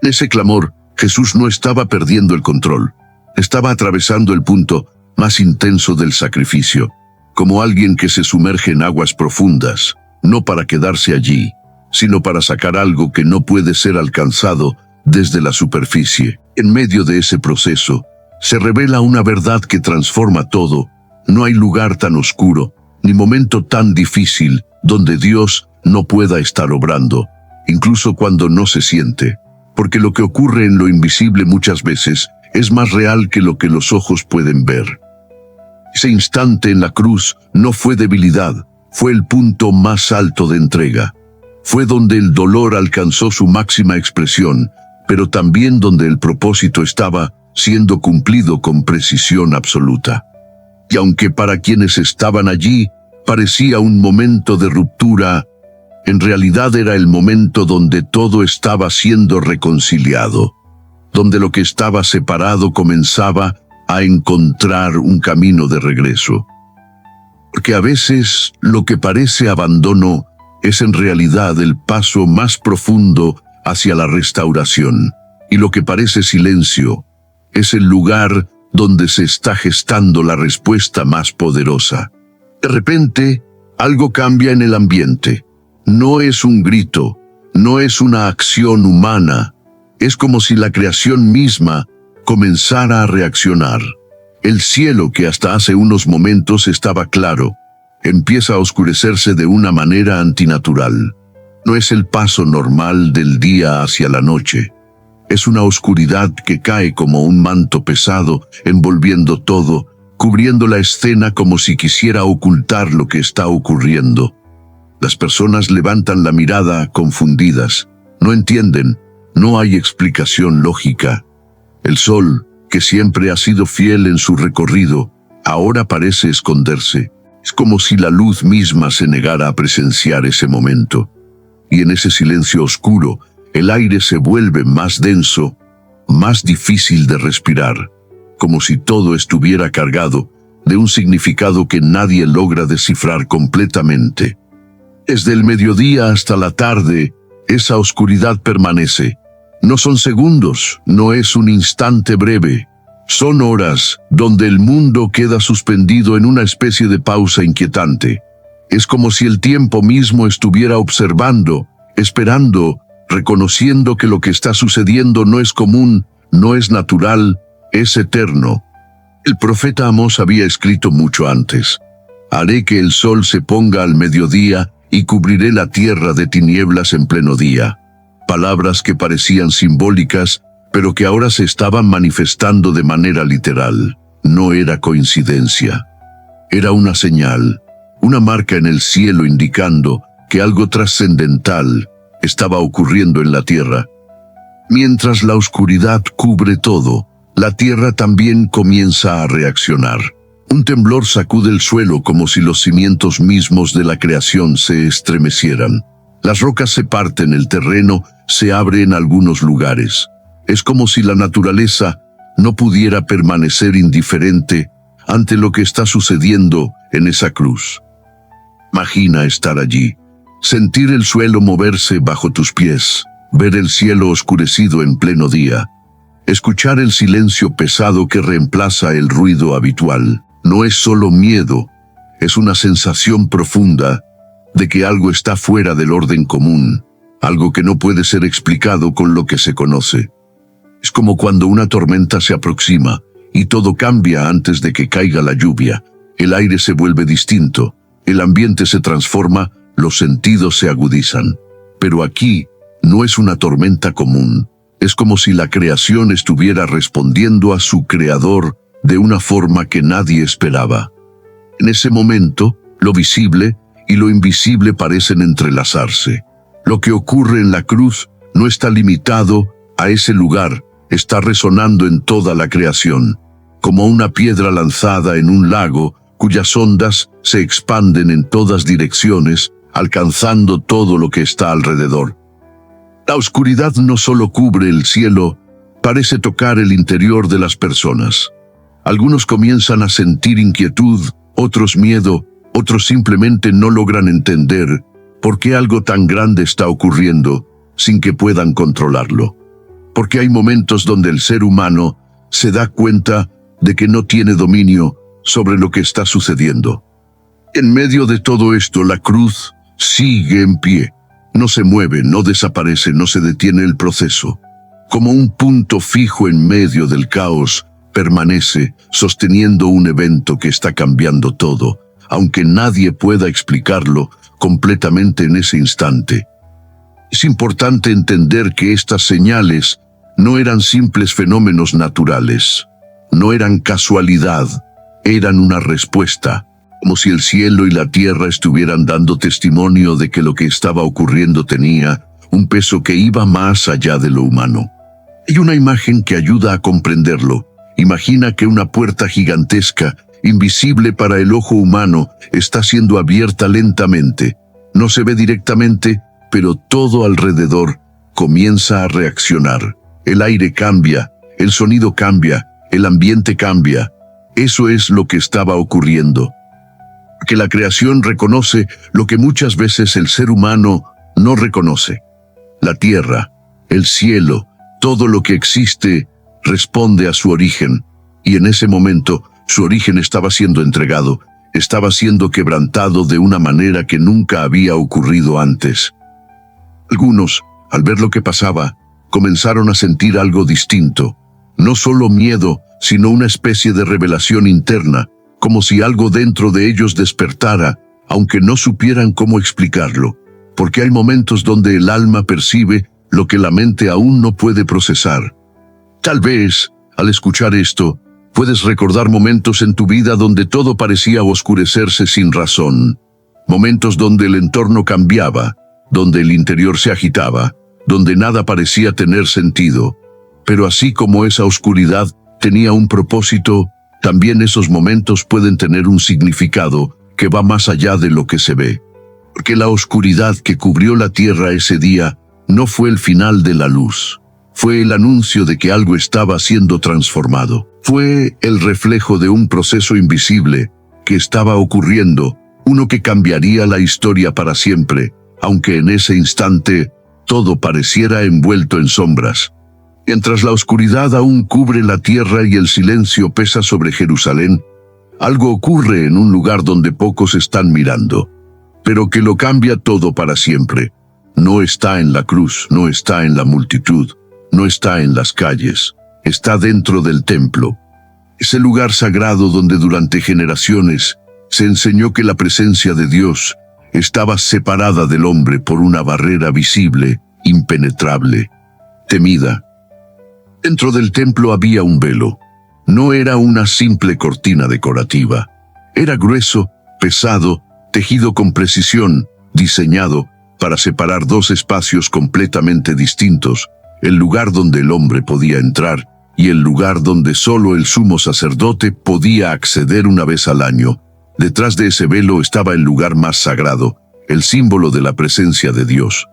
En ese clamor, Jesús no estaba perdiendo el control. Estaba atravesando el punto más intenso del sacrificio, como alguien que se sumerge en aguas profundas, no para quedarse allí, sino para sacar algo que no puede ser alcanzado desde la superficie. En medio de ese proceso, se revela una verdad que transforma todo. No hay lugar tan oscuro, ni momento tan difícil, donde Dios no pueda estar obrando, incluso cuando no se siente, porque lo que ocurre en lo invisible muchas veces es más real que lo que los ojos pueden ver. Ese instante en la cruz no fue debilidad, fue el punto más alto de entrega. Fue donde el dolor alcanzó su máxima expresión, pero también donde el propósito estaba siendo cumplido con precisión absoluta. Y aunque para quienes estaban allí parecía un momento de ruptura, en realidad era el momento donde todo estaba siendo reconciliado, donde lo que estaba separado comenzaba a encontrar un camino de regreso. Porque a veces lo que parece abandono es en realidad el paso más profundo hacia la restauración, y lo que parece silencio es el lugar donde se está gestando la respuesta más poderosa. De repente, algo cambia en el ambiente. No es un grito, no es una acción humana, es como si la creación misma comenzara a reaccionar. El cielo, que hasta hace unos momentos estaba claro, empieza a oscurecerse de una manera antinatural. No es el paso normal del día hacia la noche. Es una oscuridad que cae como un manto pesado, envolviendo todo, cubriendo la escena como si quisiera ocultar lo que está ocurriendo. Las personas levantan la mirada confundidas. No entienden, no hay explicación lógica. El sol, que siempre ha sido fiel en su recorrido, ahora parece esconderse. Es como si la luz misma se negara a presenciar ese momento. Y en ese silencio oscuro, el aire se vuelve más denso, más difícil de respirar, como si todo estuviera cargado de un significado que nadie logra descifrar completamente. Desde el mediodía hasta la tarde, esa oscuridad permanece. No son segundos, no es un instante breve. Son horas donde el mundo queda suspendido en una especie de pausa inquietante. Es como si el tiempo mismo estuviera observando, esperando, reconociendo que lo que está sucediendo no es común, no es natural, es eterno. El profeta Amós había escrito mucho antes: haré que el sol se ponga al mediodía y cubriré la tierra de tinieblas en pleno día. Palabras que parecían simbólicas, pero que ahora se estaban manifestando de manera literal. No era coincidencia. Era una señal, una marca en el cielo indicando que algo trascendental estaba ocurriendo en la tierra. Mientras la oscuridad cubre todo, la tierra también comienza a reaccionar. Un temblor sacude el suelo como si los cimientos mismos de la creación se estremecieran. Las rocas se parten, el terreno se abre en algunos lugares. Es como si la naturaleza no pudiera permanecer indiferente ante lo que está sucediendo en esa cruz. Imagina estar allí, sentir el suelo moverse bajo tus pies, ver el cielo oscurecido en pleno día, escuchar el silencio pesado que reemplaza el ruido habitual. No es solo miedo, es una sensación profunda de que algo está fuera del orden común, algo que no puede ser explicado con lo que se conoce. Es como cuando una tormenta se aproxima y todo cambia antes de que caiga la lluvia. El aire se vuelve distinto, el ambiente se transforma, los sentidos se agudizan. Pero aquí no es una tormenta común. Es como si la creación estuviera respondiendo a su creador de una forma que nadie esperaba. En ese momento, lo visible y lo invisible parecen entrelazarse. Lo que ocurre en la cruz no está limitado a ese lugar, está resonando en toda la creación, como una piedra lanzada en un lago cuyas ondas se expanden en todas direcciones, alcanzando todo lo que está alrededor. La oscuridad no solo cubre el cielo, parece tocar el interior de las personas. Algunos comienzan a sentir inquietud, otros miedo, otros simplemente no logran entender por qué algo tan grande está ocurriendo sin que puedan controlarlo. Porque hay momentos donde el ser humano se da cuenta de que no tiene dominio sobre lo que está sucediendo. En medio de todo esto, la cruz sigue en pie. No se mueve, no desaparece, no se detiene el proceso. Como un punto fijo en medio del caos, permanece sosteniendo un evento que está cambiando todo, aunque nadie pueda explicarlo completamente en ese instante. Es importante entender que estas señales no eran simples fenómenos naturales, no eran casualidad, eran una respuesta, como si el cielo y la tierra estuvieran dando testimonio de que lo que estaba ocurriendo tenía un peso que iba más allá de lo humano. Hay una imagen que ayuda a comprenderlo. Imagina que una puerta gigantesca, invisible para el ojo humano, está siendo abierta lentamente. No se ve directamente, pero todo alrededor comienza a reaccionar. El aire cambia, el sonido cambia, el ambiente cambia. Eso es lo que estaba ocurriendo. Que la creación reconoce lo que muchas veces el ser humano no reconoce. La tierra, el cielo, todo lo que existe responde a su origen, y en ese momento su origen estaba siendo entregado, estaba siendo quebrantado de una manera que nunca había ocurrido antes. Algunos, al ver lo que pasaba, comenzaron a sentir algo distinto, no solo miedo, sino una especie de revelación interna, como si algo dentro de ellos despertara, aunque no supieran cómo explicarlo, porque hay momentos donde el alma percibe lo que la mente aún no puede procesar. Tal vez, al escuchar esto, puedes recordar momentos en tu vida donde todo parecía oscurecerse sin razón. Momentos donde el entorno cambiaba, donde el interior se agitaba, donde nada parecía tener sentido. Pero así como esa oscuridad tenía un propósito, también esos momentos pueden tener un significado que va más allá de lo que se ve. Porque la oscuridad que cubrió la tierra ese día no fue el final de la luz. Fue el anuncio de que algo estaba siendo transformado. Fue el reflejo de un proceso invisible que estaba ocurriendo, uno que cambiaría la historia para siempre, aunque en ese instante todo pareciera envuelto en sombras. Mientras la oscuridad aún cubre la tierra y el silencio pesa sobre Jerusalén, algo ocurre en un lugar donde pocos están mirando, pero que lo cambia todo para siempre. No está en la cruz, no está en la multitud, no está en las calles, está dentro del templo. Ese lugar sagrado donde durante generaciones se enseñó que la presencia de Dios estaba separada del hombre por una barrera visible, impenetrable, temida. Dentro del templo había un velo. No era una simple cortina decorativa. Era grueso, pesado, tejido con precisión, diseñado para separar dos espacios completamente distintos, el lugar donde el hombre podía entrar y el lugar donde solo el sumo sacerdote podía acceder una vez al año. Detrás de ese velo estaba el lugar más sagrado, el símbolo de la presencia de Dios.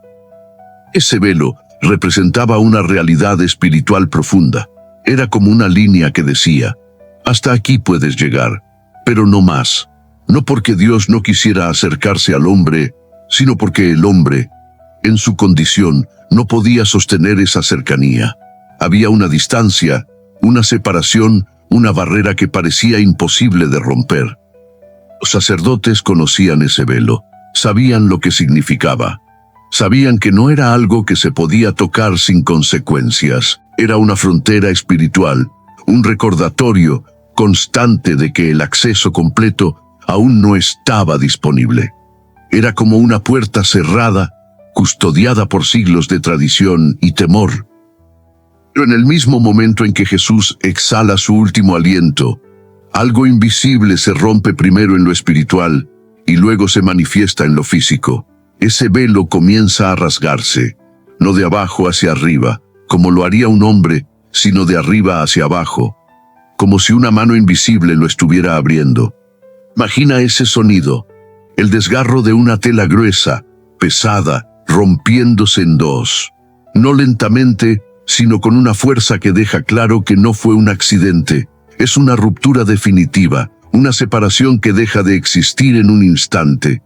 Ese velo representaba una realidad espiritual profunda. Era como una línea que decía, hasta aquí puedes llegar, pero no más. No porque Dios no quisiera acercarse al hombre, sino porque el hombre, en su condición, no podía sostener esa cercanía. Había una distancia, una separación, una barrera que parecía imposible de romper. Los sacerdotes conocían ese velo, sabían lo que significaba. Sabían que no era algo que se podía tocar sin consecuencias. Era una frontera espiritual, un recordatorio constante de que el acceso completo aún no estaba disponible. Era como una puerta cerrada custodiada por siglos de tradición y temor. Pero en el mismo momento en que Jesús exhala su último aliento, algo invisible se rompe primero en lo espiritual y luego se manifiesta en lo físico. Ese velo comienza a rasgarse, no de abajo hacia arriba, como lo haría un hombre, sino de arriba hacia abajo, como si una mano invisible lo estuviera abriendo. Imagina ese sonido, el desgarro de una tela gruesa, pesada, rompiéndose en dos. No lentamente, sino con una fuerza que deja claro que no fue un accidente. Es una ruptura definitiva, una separación que deja de existir en un instante.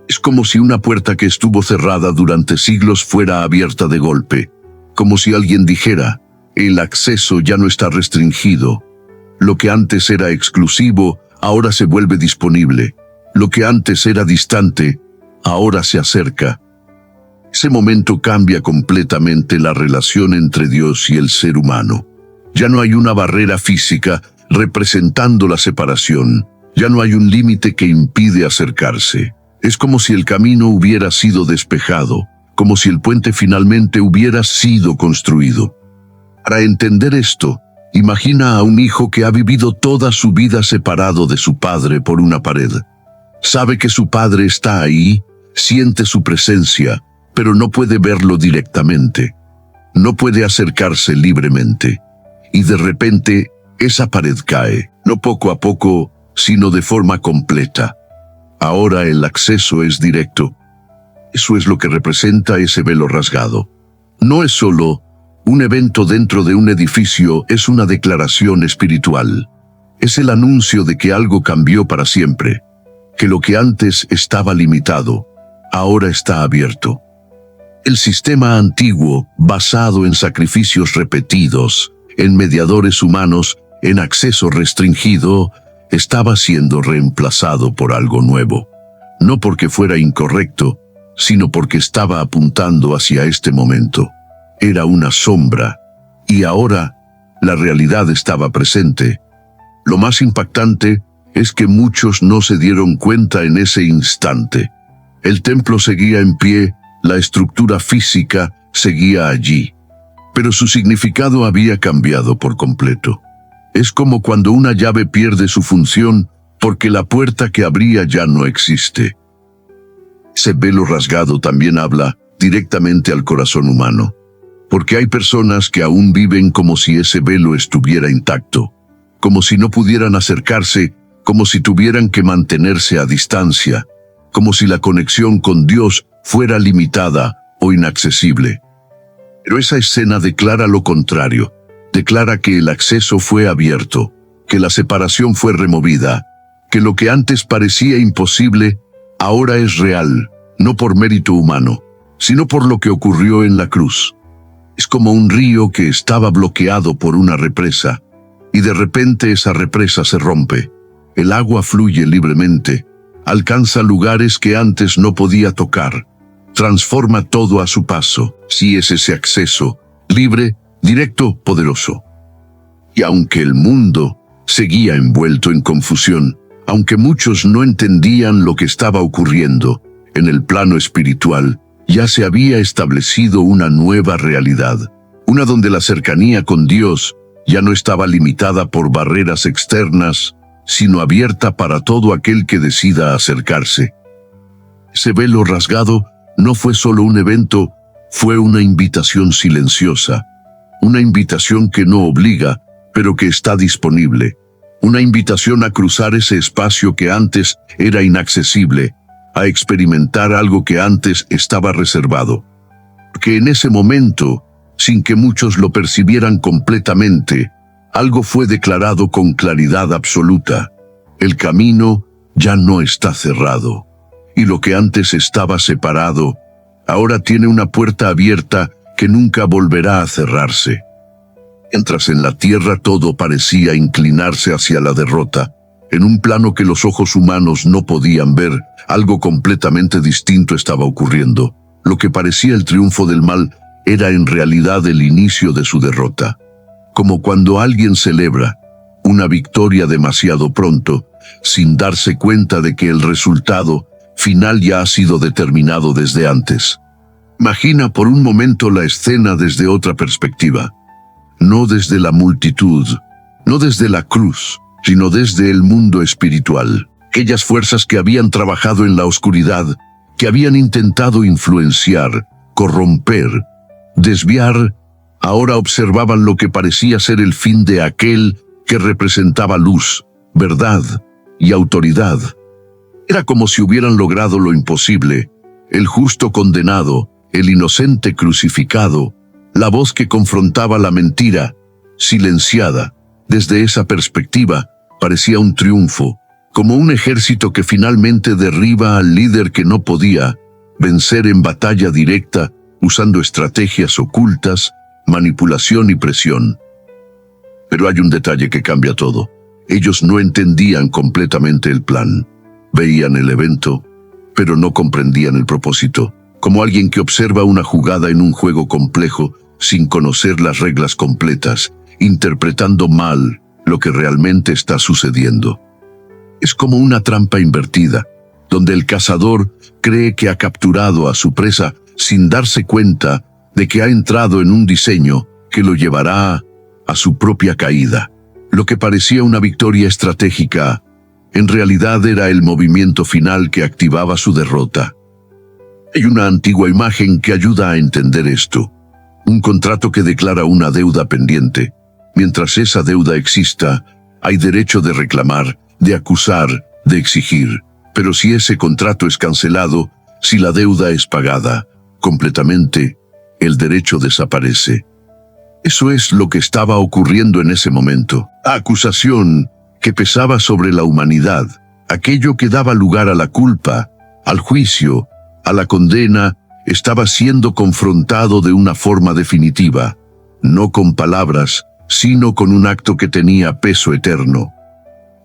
Es como si una puerta que estuvo cerrada durante siglos fuera abierta de golpe. Como si alguien dijera, el acceso ya no está restringido. Lo que antes era exclusivo, ahora se vuelve disponible. Lo que antes era distante, ahora se acerca. Ese momento cambia completamente la relación entre Dios y el ser humano. Ya no hay una barrera física representando la separación. Ya no hay un límite que impide acercarse. Es como si el camino hubiera sido despejado, como si el puente finalmente hubiera sido construido. Para entender esto, imagina a un hijo que ha vivido toda su vida separado de su padre por una pared. Sabe que su padre está ahí, siente su presencia, pero no puede verlo directamente. No puede acercarse libremente. Y de repente, esa pared cae, no poco a poco, sino de forma completa. Ahora el acceso es directo. Eso es lo que representa ese velo rasgado. No es solo un evento dentro de un edificio, es una declaración espiritual. Es el anuncio de que algo cambió para siempre, que lo que antes estaba limitado, ahora está abierto. El sistema antiguo, basado en sacrificios repetidos, en mediadores humanos, en acceso restringido, estaba siendo reemplazado por algo nuevo. No porque fuera incorrecto, sino porque estaba apuntando hacia este momento. Era una sombra, y ahora la realidad estaba presente. Lo más impactante es que muchos no se dieron cuenta en ese instante. El templo seguía en pie, la estructura física seguía allí, pero su significado había cambiado por completo. Es como cuando una llave pierde su función porque la puerta que abría ya no existe. Ese velo rasgado también habla directamente al corazón humano, porque hay personas que aún viven como si ese velo estuviera intacto, como si no pudieran acercarse, como si tuvieran que mantenerse a distancia, como si la conexión con Dios fuera limitada o inaccesible. Pero esa escena declara lo contrario. Declara que el acceso fue abierto, que la separación fue removida, que lo que antes parecía imposible, ahora es real, no por mérito humano, sino por lo que ocurrió en la cruz. Es como un río que estaba bloqueado por una represa, y de repente esa represa se rompe. El agua fluye libremente, alcanza lugares que antes no podía tocar, transforma todo a su paso. Sí, es ese acceso, libre, directo, poderoso. Y aunque el mundo seguía envuelto en confusión, aunque muchos no entendían lo que estaba ocurriendo, en el plano espiritual ya se había establecido una nueva realidad, una donde la cercanía con Dios ya no estaba limitada por barreras externas, sino abierta para todo aquel que decida acercarse. Ese velo rasgado no fue solo un evento, fue una invitación silenciosa, una invitación que no obliga, pero que está disponible, una invitación a cruzar ese espacio que antes era inaccesible, a experimentar algo que antes estaba reservado. Porque en ese momento, sin que muchos lo percibieran completamente, algo fue declarado con claridad absoluta. El camino ya no está cerrado, y lo que antes estaba separado, ahora tiene una puerta abierta que nunca volverá a cerrarse. Mientras en la tierra todo parecía inclinarse hacia la derrota, en un plano que los ojos humanos no podían ver, algo completamente distinto estaba ocurriendo. Lo que parecía el triunfo del mal era en realidad el inicio de su derrota. Como cuando alguien celebra una victoria demasiado pronto, sin darse cuenta de que el resultado final ya ha sido determinado desde antes. Imagina por un momento la escena desde otra perspectiva. No desde la multitud, no desde la cruz, sino desde el mundo espiritual. Aquellas fuerzas que habían trabajado en la oscuridad, que habían intentado influenciar, corromper, desviar, ahora observaban lo que parecía ser el fin de aquel que representaba luz, verdad y autoridad. Era como si hubieran logrado lo imposible, el justo condenado, el inocente crucificado, la voz que confrontaba la mentira, silenciada. Desde esa perspectiva, parecía un triunfo, como un ejército que finalmente derriba al líder que no podía vencer en batalla directa, usando estrategias ocultas, manipulación y presión. Pero hay un detalle que cambia todo. Ellos no entendían completamente el plan. Veían el evento, pero no comprendían el propósito. Como alguien que observa una jugada en un juego complejo sin conocer las reglas completas, interpretando mal lo que realmente está sucediendo. Es como una trampa invertida, donde el cazador cree que ha capturado a su presa sin darse cuenta de que ha entrado en un diseño que lo llevará a su propia caída. Lo que parecía una victoria estratégica, en realidad era el movimiento final que activaba su derrota. Hay una antigua imagen que ayuda a entender esto. Un contrato que declara una deuda pendiente. Mientras esa deuda exista, hay derecho de reclamar, de acusar, de exigir. Pero si ese contrato es cancelado, si la deuda es pagada completamente, el derecho desaparece. Eso es lo que estaba ocurriendo en ese momento. La acusación que pesaba sobre la humanidad, aquello que daba lugar a la culpa, al juicio, a la condena, estaba siendo confrontado de una forma definitiva, no con palabras, sino con un acto que tenía peso eterno.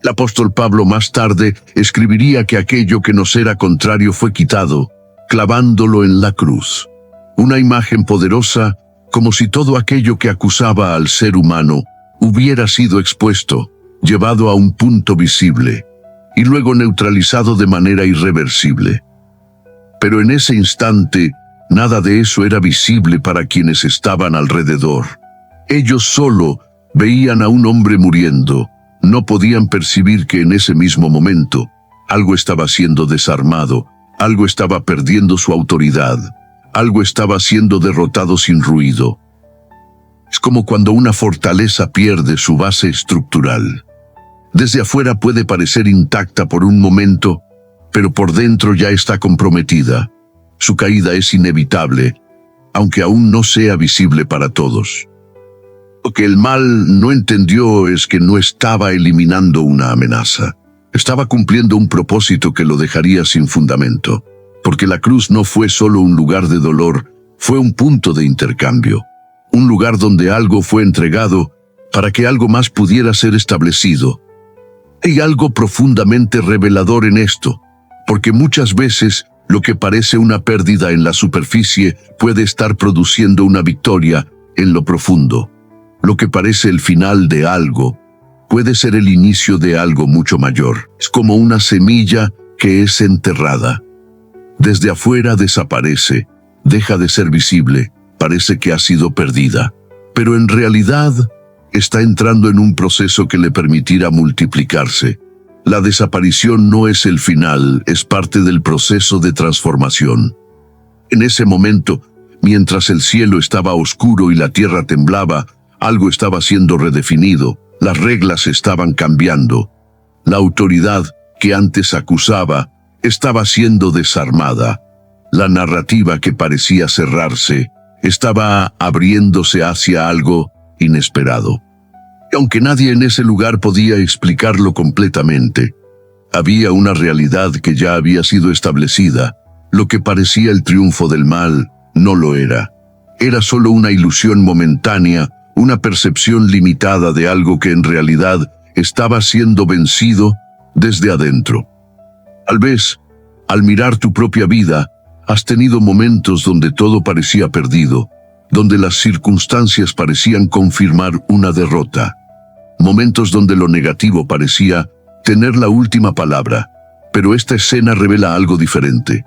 El apóstol Pablo más tarde escribiría que aquello que nos era contrario fue quitado, clavándolo en la cruz. Una imagen poderosa, como si todo aquello que acusaba al ser humano hubiera sido expuesto, llevado a un punto visible, y luego neutralizado de manera irreversible. Pero en ese instante, nada de eso era visible para quienes estaban alrededor. Ellos solo veían a un hombre muriendo. No podían percibir que en ese mismo momento, algo estaba siendo desarmado, algo estaba perdiendo su autoridad, algo estaba siendo derrotado sin ruido. Es como cuando una fortaleza pierde su base estructural. Desde afuera puede parecer intacta por un momento, pero por dentro ya está comprometida. Su caída es inevitable, aunque aún no sea visible para todos. Lo que el mal no entendió es que no estaba eliminando una amenaza. Estaba cumpliendo un propósito que lo dejaría sin fundamento. Porque la cruz no fue solo un lugar de dolor, fue un punto de intercambio. Un lugar donde algo fue entregado para que algo más pudiera ser establecido. Hay algo profundamente revelador en esto, porque muchas veces lo que parece una pérdida en la superficie puede estar produciendo una victoria en lo profundo. Lo que parece el final de algo puede ser el inicio de algo mucho mayor. Es como una semilla que es enterrada. Desde afuera desaparece, deja de ser visible, parece que ha sido perdida. Pero en realidad está entrando en un proceso que le permitirá multiplicarse. La desaparición no es el final, es parte del proceso de transformación. En ese momento, mientras el cielo estaba oscuro y la tierra temblaba, algo estaba siendo redefinido, las reglas estaban cambiando. La autoridad que antes acusaba estaba siendo desarmada. La narrativa que parecía cerrarse estaba abriéndose hacia algo inesperado. Y aunque nadie en ese lugar podía explicarlo completamente, había una realidad que ya había sido establecida. Lo que parecía el triunfo del mal no lo era. Era solo una ilusión momentánea, una percepción limitada de algo que en realidad estaba siendo vencido desde adentro. Tal vez, al mirar tu propia vida, has tenido momentos donde todo parecía perdido, donde las circunstancias parecían confirmar una derrota. Momentos donde lo negativo parecía tener la última palabra, Pero esta escena revela algo diferente.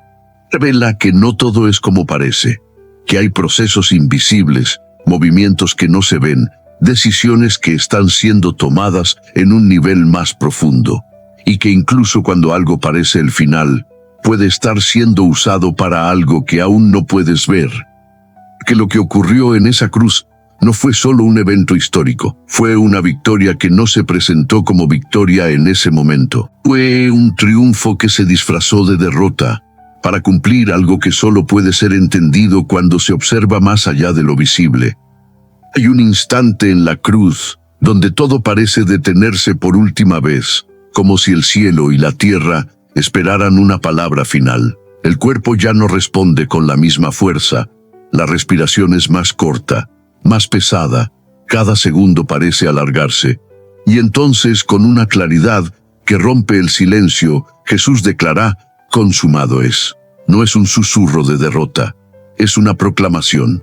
Revela que no todo es como parece, que hay procesos invisibles, movimientos que no se ven, decisiones que están siendo tomadas en un nivel más profundo, y que incluso cuando algo parece el final, puede estar siendo usado para algo que aún no puedes ver. Que lo que ocurrió en esa cruz no fue solo un evento histórico, fue una victoria que no se presentó como victoria en ese momento. Fue un triunfo que se disfrazó de derrota, para cumplir algo que solo puede ser entendido cuando se observa más allá de lo visible. Hay un instante en la cruz donde todo parece detenerse por última vez, como si el cielo y la tierra esperaran una palabra final. El cuerpo ya no responde con la misma fuerza, la respiración es más corta, más pesada, cada segundo parece alargarse. Y entonces, con una claridad que rompe el silencio, Jesús declara: consumado es. No es un susurro de derrota, es una proclamación.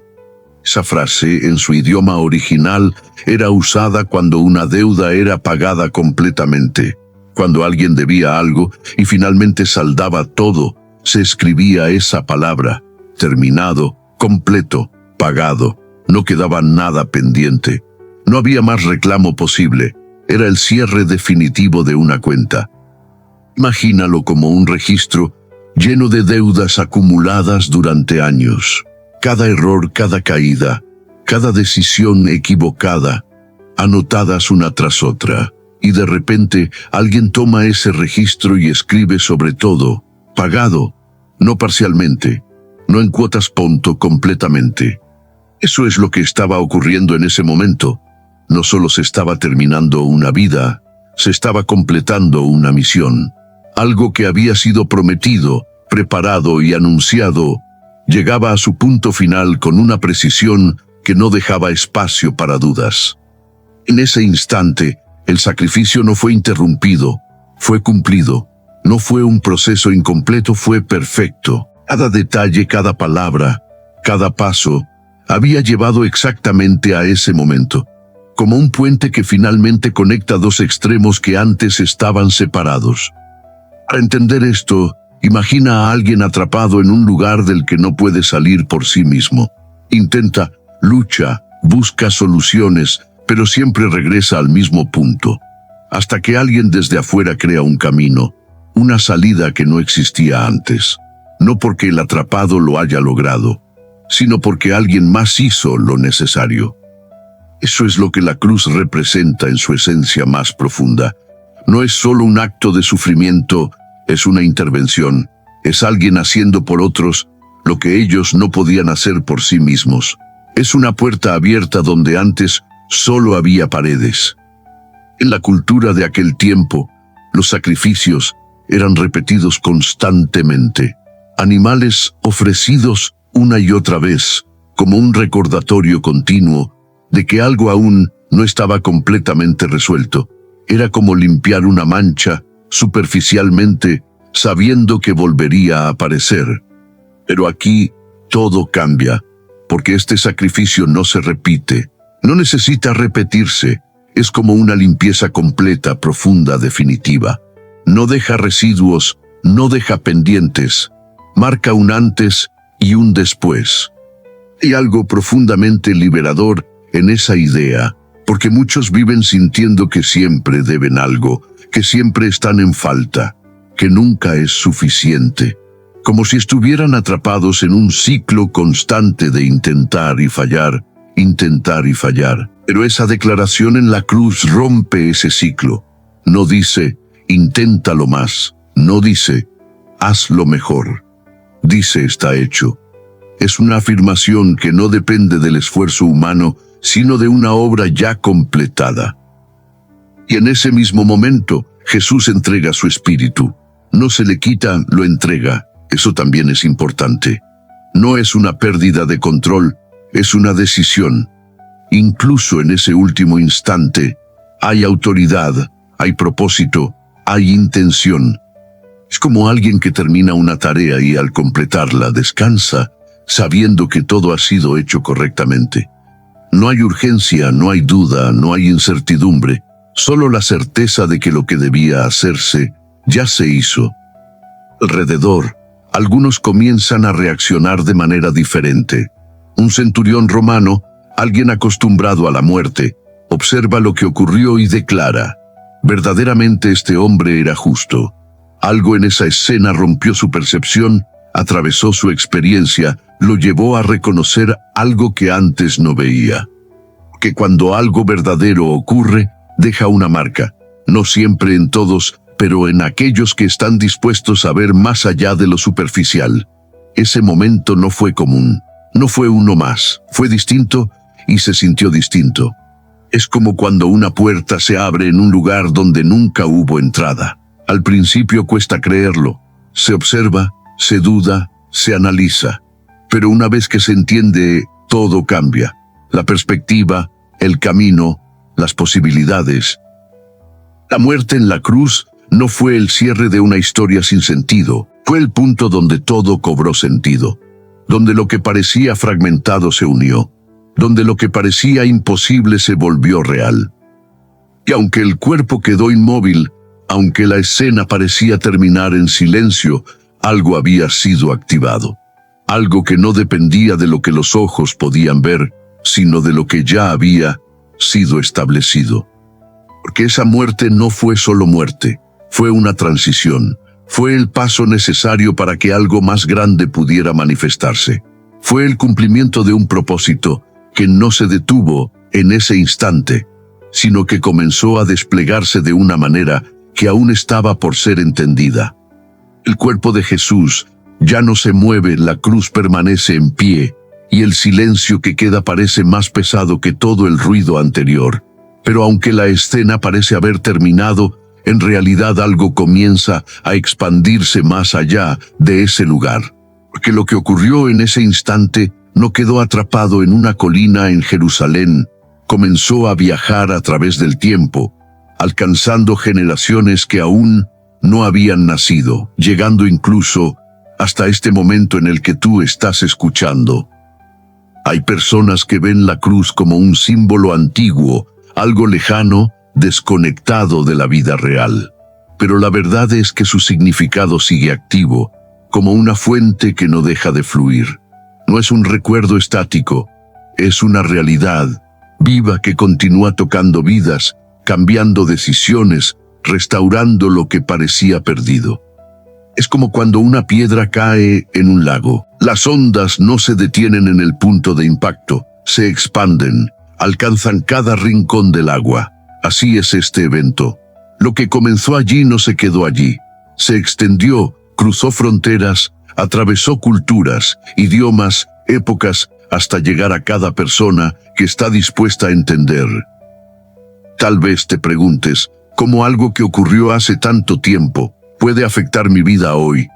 Esa frase, en su idioma original, era usada cuando una deuda era pagada completamente. Cuando alguien debía algo y finalmente saldaba todo, se escribía esa palabra: terminado, completo, pagado. No quedaba nada pendiente. No había más reclamo posible. Era el cierre definitivo de una cuenta. Imagínalo como un registro lleno de deudas acumuladas durante años. Cada error, cada caída, cada decisión equivocada, anotadas una tras otra. Y de repente alguien toma ese registro y escribe sobre todo: pagado, no parcialmente, no en cuotas punto, completamente. Eso es lo que estaba ocurriendo en ese momento. No solo se estaba terminando una vida, se estaba completando una misión. Algo que había sido prometido, preparado y anunciado, llegaba a su punto final con una precisión que no dejaba espacio para dudas. En ese instante, el sacrificio no fue interrumpido, fue cumplido. No fue un proceso incompleto, fue perfecto. Cada detalle, cada palabra, cada paso, había llevado exactamente a ese momento, como un puente que finalmente conecta dos extremos que antes estaban separados. Para entender esto, imagina a alguien atrapado en un lugar del que no puede salir por sí mismo. Intenta, lucha, busca soluciones, pero siempre regresa al mismo punto, hasta que alguien desde afuera crea un camino, una salida que no existía antes. No porque el atrapado lo haya logrado, sino porque alguien más hizo lo necesario. Eso es lo que la cruz representa en su esencia más profunda. No es solo un acto de sufrimiento, es una intervención. Es alguien haciendo por otros lo que ellos no podían hacer por sí mismos. Es una puerta abierta donde antes solo había paredes. En la cultura de aquel tiempo, los sacrificios eran repetidos constantemente. Animales ofrecidos una y otra vez, como un recordatorio continuo de que algo aún no estaba completamente resuelto. Era como limpiar una mancha superficialmente, sabiendo que volvería a aparecer. Pero aquí todo cambia, porque este sacrificio no se repite, no necesita repetirse, es como una limpieza completa, profunda, definitiva. No deja residuos, no deja pendientes, marca un antes y un después. Hay algo profundamente liberador en esa idea, porque muchos viven sintiendo que siempre deben algo, que siempre están en falta, que nunca es suficiente, como si estuvieran atrapados en un ciclo constante de intentar y fallar. Pero esa declaración en la cruz rompe ese ciclo. No dice, inténtalo más, no dice, hazlo mejor. Dice, está hecho. Es una afirmación que no depende del esfuerzo humano, sino de una obra ya completada. Y en ese mismo momento, Jesús entrega su espíritu. No se le quita, lo entrega. Eso también es importante. No es una pérdida de control, es una decisión. Incluso en ese último instante, hay autoridad, hay propósito, hay intención. Es como alguien que termina una tarea y al completarla descansa, sabiendo que todo ha sido hecho correctamente. No hay urgencia, no hay duda, no hay incertidumbre, solo la certeza de que lo que debía hacerse ya se hizo. Alrededor, algunos comienzan a reaccionar de manera diferente. Un centurión romano, alguien acostumbrado a la muerte, observa lo que ocurrió y declara: verdaderamente este hombre era justo. Algo en esa escena rompió su percepción, atravesó su experiencia, lo llevó a reconocer algo que antes no veía. Que cuando algo verdadero ocurre, deja una marca, no siempre en todos, pero en aquellos que están dispuestos a ver más allá de lo superficial. Ese momento no fue común, no fue uno más, fue distinto y se sintió distinto. Es como cuando una puerta se abre en un lugar donde nunca hubo entrada. Al principio cuesta creerlo, se observa, se duda, se analiza, pero una vez que se entiende, todo cambia. La perspectiva, el camino, las posibilidades. La muerte en la cruz no fue el cierre de una historia sin sentido, fue el punto donde todo cobró sentido, donde lo que parecía fragmentado se unió, donde lo que parecía imposible se volvió real. Y aunque el cuerpo quedó inmóvil, aunque la escena parecía terminar en silencio, algo había sido activado. Algo que no dependía de lo que los ojos podían ver, sino de lo que ya había sido establecido. Porque esa muerte no fue solo muerte, fue una transición, fue el paso necesario para que algo más grande pudiera manifestarse. Fue el cumplimiento de un propósito que no se detuvo en ese instante, sino que comenzó a desplegarse de una manera que aún estaba por ser entendida. El cuerpo de Jesús ya no se mueve, la cruz permanece en pie, y el silencio que queda parece más pesado que todo el ruido anterior. Pero aunque la escena parece haber terminado, en realidad algo comienza a expandirse más allá de ese lugar. Porque lo que ocurrió en ese instante no quedó atrapado en una colina en Jerusalén, comenzó a viajar a través del tiempo, alcanzando generaciones que aún no habían nacido, llegando incluso hasta este momento en el que tú estás escuchando. Hay personas que ven la cruz como un símbolo antiguo, algo lejano, desconectado de la vida real. Pero la verdad es que su significado sigue activo, como una fuente que no deja de fluir. No es un recuerdo estático, es una realidad viva que continúa tocando vidas, cambiando decisiones, restaurando lo que parecía perdido. Es como cuando una piedra cae en un lago. Las ondas no se detienen en el punto de impacto, se expanden, alcanzan cada rincón del agua. Así es este evento. Lo que comenzó allí no se quedó allí. Se extendió, cruzó fronteras, atravesó culturas, idiomas, épocas, hasta llegar a cada persona que está dispuesta a entender. Tal vez te preguntes, ¿cómo algo que ocurrió hace tanto tiempo puede afectar mi vida hoy?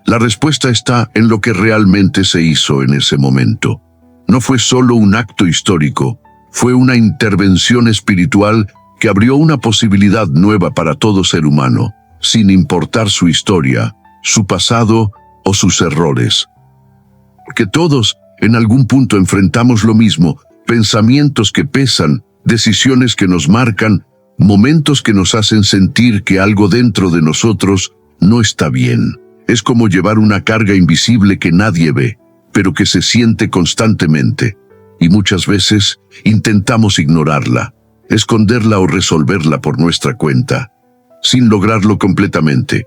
La respuesta está en lo que realmente se hizo en ese momento. No fue solo un acto histórico, fue una intervención espiritual que abrió una posibilidad nueva para todo ser humano, sin importar su historia, su pasado o sus errores. Porque todos, en algún punto enfrentamos lo mismo, pensamientos que pesan, decisiones que nos marcan, momentos que nos hacen sentir que algo dentro de nosotros no está bien. Es como llevar una carga invisible que nadie ve, pero que se siente constantemente. Y muchas veces intentamos ignorarla, esconderla o resolverla por nuestra cuenta, sin lograrlo completamente.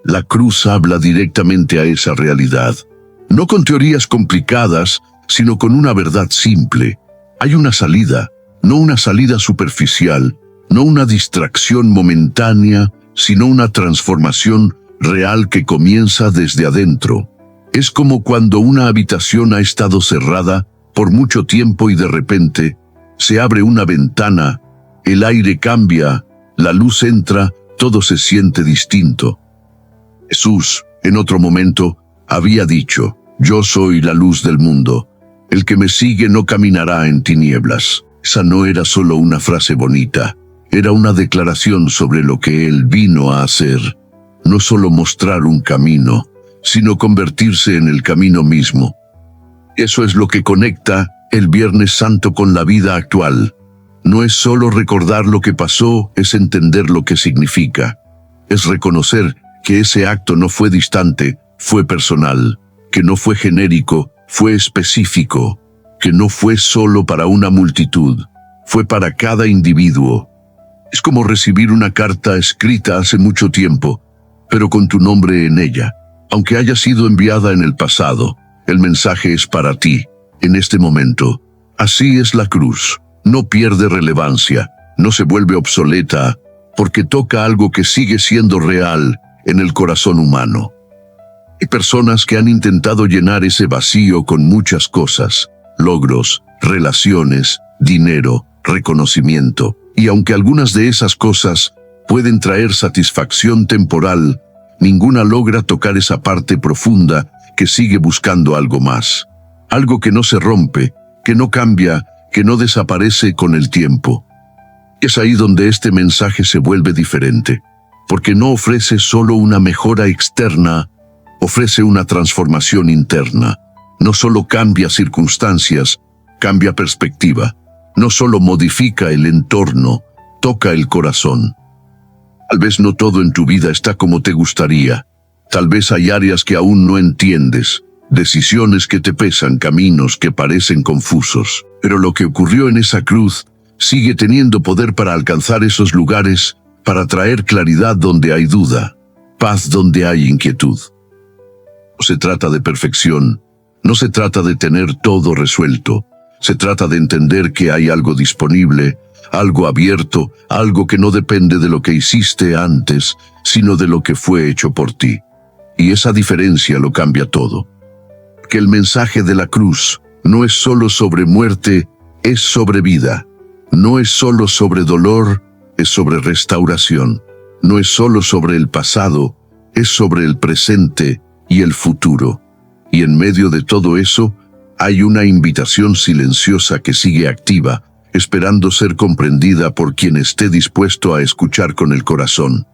La cruz habla directamente a esa realidad, no con teorías complicadas, sino con una verdad simple. Hay una salida, no una salida superficial, no una distracción momentánea, sino una transformación real que comienza desde adentro. Es como cuando una habitación ha estado cerrada por mucho tiempo y de repente se abre una ventana, el aire cambia, la luz entra, todo se siente distinto. Jesús, en otro momento, había dicho: yo soy la luz del mundo, el que me sigue no caminará en tinieblas. Esa no era solo una frase bonita, era una declaración sobre lo que él vino a hacer. No solo mostrar un camino, sino convertirse en el camino mismo. Eso es lo que conecta el Viernes Santo con la vida actual. No es solo recordar lo que pasó, es entender lo que significa. Es reconocer que ese acto no fue distante, fue personal, que no fue genérico, fue específico, que no fue solo para una multitud, fue para cada individuo. Es como recibir una carta escrita hace mucho tiempo, pero con tu nombre en ella. Aunque haya sido enviada en el pasado, el mensaje es para ti, en este momento. Así es la cruz. No pierde relevancia, no se vuelve obsoleta, porque toca algo que sigue siendo real en el corazón humano. Hay personas que han intentado llenar ese vacío con muchas cosas, logros, relaciones, dinero, reconocimiento, y aunque algunas de esas cosas pueden traer satisfacción temporal, ninguna logra tocar esa parte profunda que sigue buscando algo más. Algo que no se rompe, que no cambia, que no desaparece con el tiempo. Es ahí donde este mensaje se vuelve diferente, porque no ofrece solo una mejora externa, ofrece una transformación interna. No solo cambia circunstancias, cambia perspectiva. No solo modifica el entorno, toca el corazón. Tal vez no todo en tu vida está como te gustaría. Tal vez hay áreas que aún no entiendes, decisiones que te pesan, caminos que parecen confusos. Pero lo que ocurrió en esa cruz sigue teniendo poder para alcanzar esos lugares, para traer claridad donde hay duda, paz donde hay inquietud. No se trata de perfección, no se trata de tener todo resuelto. Se trata de entender que hay algo disponible, algo abierto, algo que no depende de lo que hiciste antes, sino de lo que fue hecho por ti. Y esa diferencia lo cambia todo. Que el mensaje de la cruz no es solo sobre muerte, es sobre vida. No es solo sobre dolor, es sobre restauración. No es solo sobre el pasado, es sobre el presente y el futuro. Y en medio de todo eso, hay una invitación silenciosa que sigue activa, esperando ser comprendida por quien esté dispuesto a escuchar con el corazón.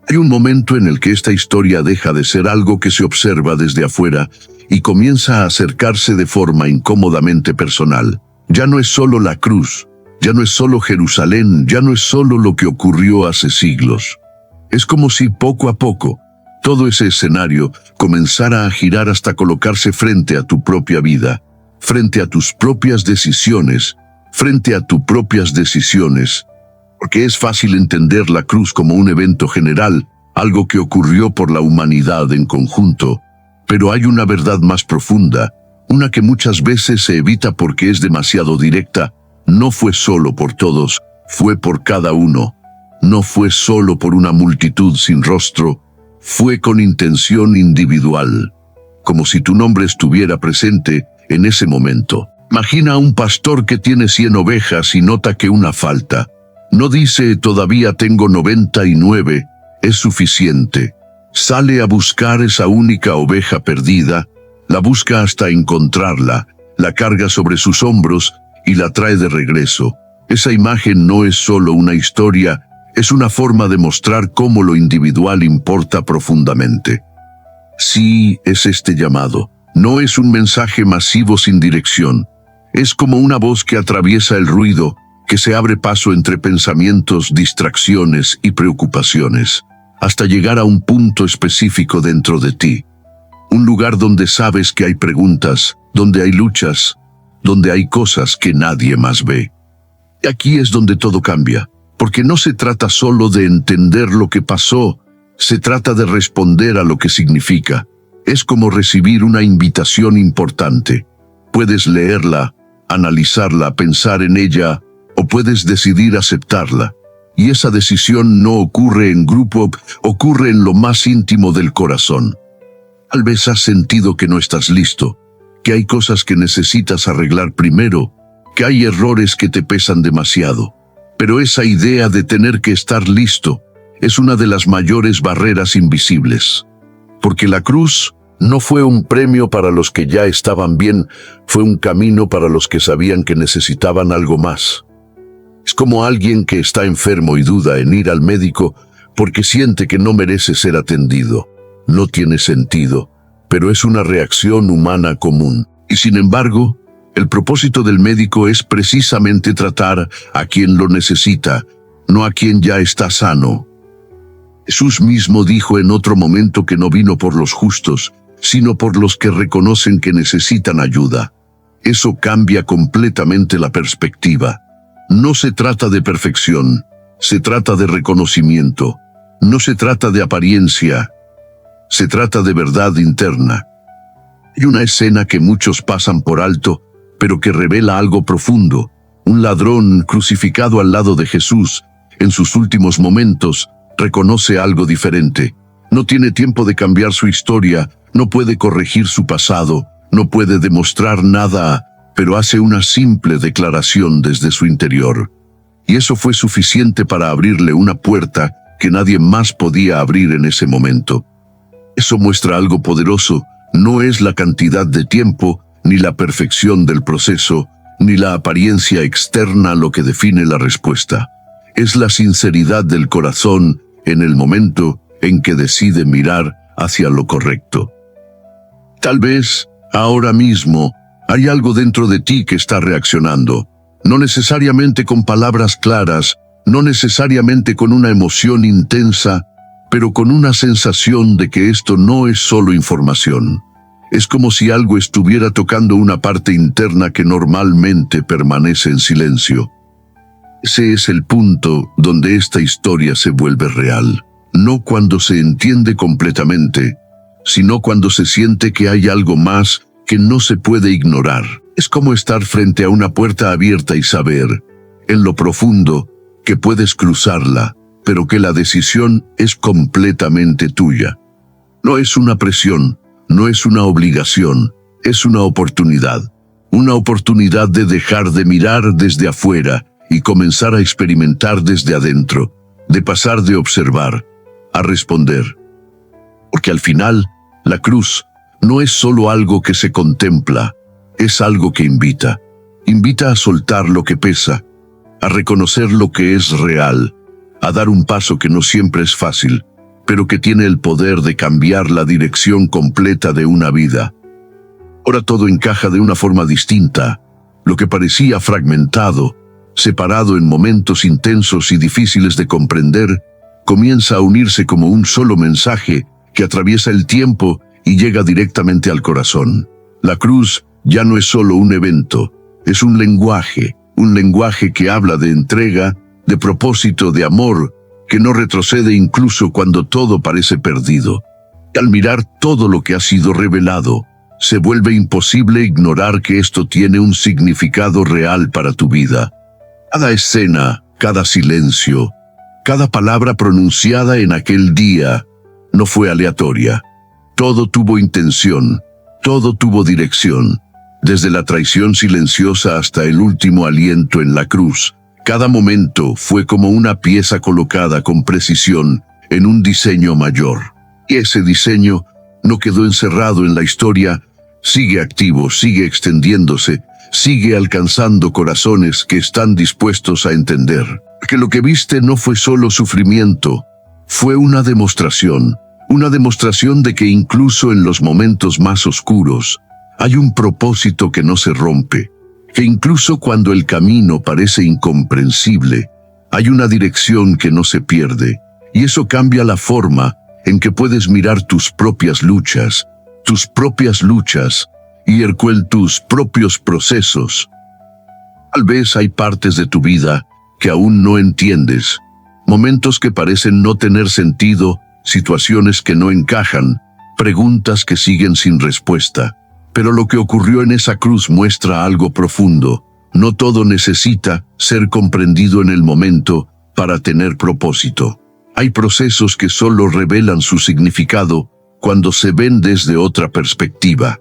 Hay un momento en el que esta historia deja de ser algo que se observa desde afuera y comienza a acercarse de forma incómodamente personal. Ya no es solo la cruz, ya no es solo Jerusalén, ya no es solo lo que ocurrió hace siglos. Es como si poco a poco, todo ese escenario comenzara a girar hasta colocarse frente a tu propia vida, frente a tus propias decisiones, porque es fácil entender la cruz como un evento general, algo que ocurrió por la humanidad en conjunto, pero hay una verdad más profunda, una que muchas veces se evita porque es demasiado directa. No fue solo por todos, fue por cada uno. No fue solo por una multitud sin rostro, fue con intención individual, como si tu nombre estuviera presente en ese momento. Imagina a un pastor que tiene 100 ovejas y nota que una falta. No dice todavía tengo 99, es suficiente. Sale a buscar esa única oveja perdida, la busca hasta encontrarla, la carga sobre sus hombros y la trae de regreso. Esa imagen no es solo una historia, es una forma de mostrar cómo lo individual importa profundamente. Sí, es este llamado. No es un mensaje masivo sin dirección. Es como una voz que atraviesa el ruido, que se abre paso entre pensamientos, distracciones y preocupaciones, hasta llegar a un punto específico dentro de ti. Un lugar donde sabes que hay preguntas, donde hay luchas, donde hay cosas que nadie más ve. Y aquí es donde todo cambia, porque no se trata solo de entender lo que pasó, se trata de responder a lo que significa. Es como recibir una invitación importante. Puedes leerla, analizarla, pensar en ella, o puedes decidir aceptarla. Y esa decisión no ocurre en grupo, ocurre en lo más íntimo del corazón. Tal vez has sentido que no estás listo, que hay cosas que necesitas arreglar primero, que hay errores que te pesan demasiado. Pero esa idea de tener que estar listo es una de las mayores barreras invisibles. Porque la cruz no fue un premio para los que ya estaban bien, fue un camino para los que sabían que necesitaban algo más. Es como alguien que está enfermo y duda en ir al médico porque siente que no merece ser atendido. No tiene sentido, pero es una reacción humana común. Y sin embargo, el propósito del médico es precisamente tratar a quien lo necesita, no a quien ya está sano. Jesús mismo dijo en otro momento que no vino por los justos, sino por los que reconocen que necesitan ayuda. Eso cambia completamente la perspectiva. No se trata de perfección, se trata de reconocimiento. No se trata de apariencia, se trata de verdad interna. Hay una escena que muchos pasan por alto, pero que revela algo profundo. Un ladrón crucificado al lado de Jesús, en sus últimos momentos, reconoce algo diferente. No tiene tiempo de cambiar su historia, no puede corregir su pasado, no puede demostrar nada, pero hace una simple declaración desde su interior. Y eso fue suficiente para abrirle una puerta que nadie más podía abrir en ese momento. Eso muestra algo poderoso. No es la cantidad de tiempo, ni la perfección del proceso, ni la apariencia externa lo que define la respuesta. Es la sinceridad del corazón en el momento en que decide mirar hacia lo correcto. Tal vez, ahora mismo, hay algo dentro de ti que está reaccionando. No necesariamente con palabras claras, no necesariamente con una emoción intensa, pero con una sensación de que esto no es solo información. Es como si algo estuviera tocando una parte interna que normalmente permanece en silencio. Ese es el punto donde esta historia se vuelve real. No cuando se entiende completamente, sino cuando se siente que hay algo más que no se puede ignorar. Es como estar frente a una puerta abierta y saber, en lo profundo, que puedes cruzarla, pero que la decisión es completamente tuya. No es una presión, no es una obligación, es una oportunidad. Una oportunidad de dejar de mirar desde afuera y comenzar a experimentar desde adentro, de pasar de observar a responder. Porque al final, la cruz no es solo algo que se contempla, es algo que invita. Invita a soltar lo que pesa, a reconocer lo que es real, a dar un paso que no siempre es fácil, pero que tiene el poder de cambiar la dirección completa de una vida. Ahora todo encaja de una forma distinta. Lo que parecía fragmentado, separado en momentos intensos y difíciles de comprender, comienza a unirse como un solo mensaje que atraviesa el tiempo y llega directamente al corazón. La cruz ya no es solo un evento, es un lenguaje que habla de entrega, de propósito, de amor, que no retrocede incluso cuando todo parece perdido. Y al mirar todo lo que ha sido revelado, se vuelve imposible ignorar que esto tiene un significado real para tu vida. Cada escena, cada silencio, cada palabra pronunciada en aquel día, no fue aleatoria. Todo tuvo intención, todo tuvo dirección. Desde la traición silenciosa hasta el último aliento en la cruz, cada momento fue como una pieza colocada con precisión en un diseño mayor. Y ese diseño no quedó encerrado en la historia, sigue activo, sigue extendiéndose, sigue alcanzando corazones que están dispuestos a entender. Que lo que viste no fue solo sufrimiento, fue una demostración de que incluso en los momentos más oscuros, hay un propósito que no se rompe, que incluso cuando el camino parece incomprensible, hay una dirección que no se pierde, y eso cambia la forma en que puedes mirar tus propias luchas y tus propios procesos. Tal vez hay partes de tu vida que aún no entiendes, momentos que parecen no tener sentido, situaciones que no encajan, preguntas que siguen sin respuesta. Pero lo que ocurrió en esa cruz muestra algo profundo. No todo necesita ser comprendido en el momento para tener propósito. Hay procesos que solo revelan su significado cuando se ven desde otra perspectiva.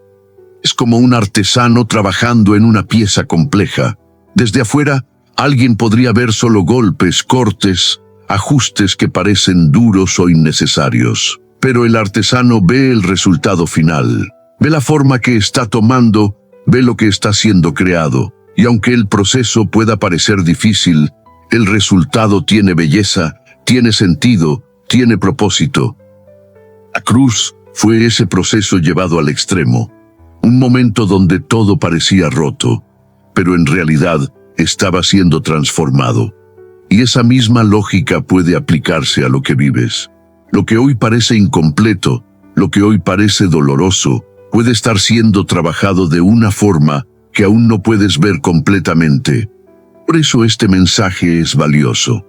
Es como un artesano trabajando en una pieza compleja. Desde afuera, alguien podría ver solo golpes, cortes, ajustes que parecen duros o innecesarios. Pero el artesano ve el resultado final. Ve la forma que está tomando, ve lo que está siendo creado. Y aunque el proceso pueda parecer difícil, el resultado tiene belleza, tiene sentido, tiene propósito. La cruz fue ese proceso llevado al extremo. Un momento donde todo parecía roto, pero en realidad estaba siendo transformado. Y esa misma lógica puede aplicarse a lo que vives. Lo que hoy parece incompleto, lo que hoy parece doloroso, puede estar siendo trabajado de una forma que aún no puedes ver completamente. Por eso este mensaje es valioso.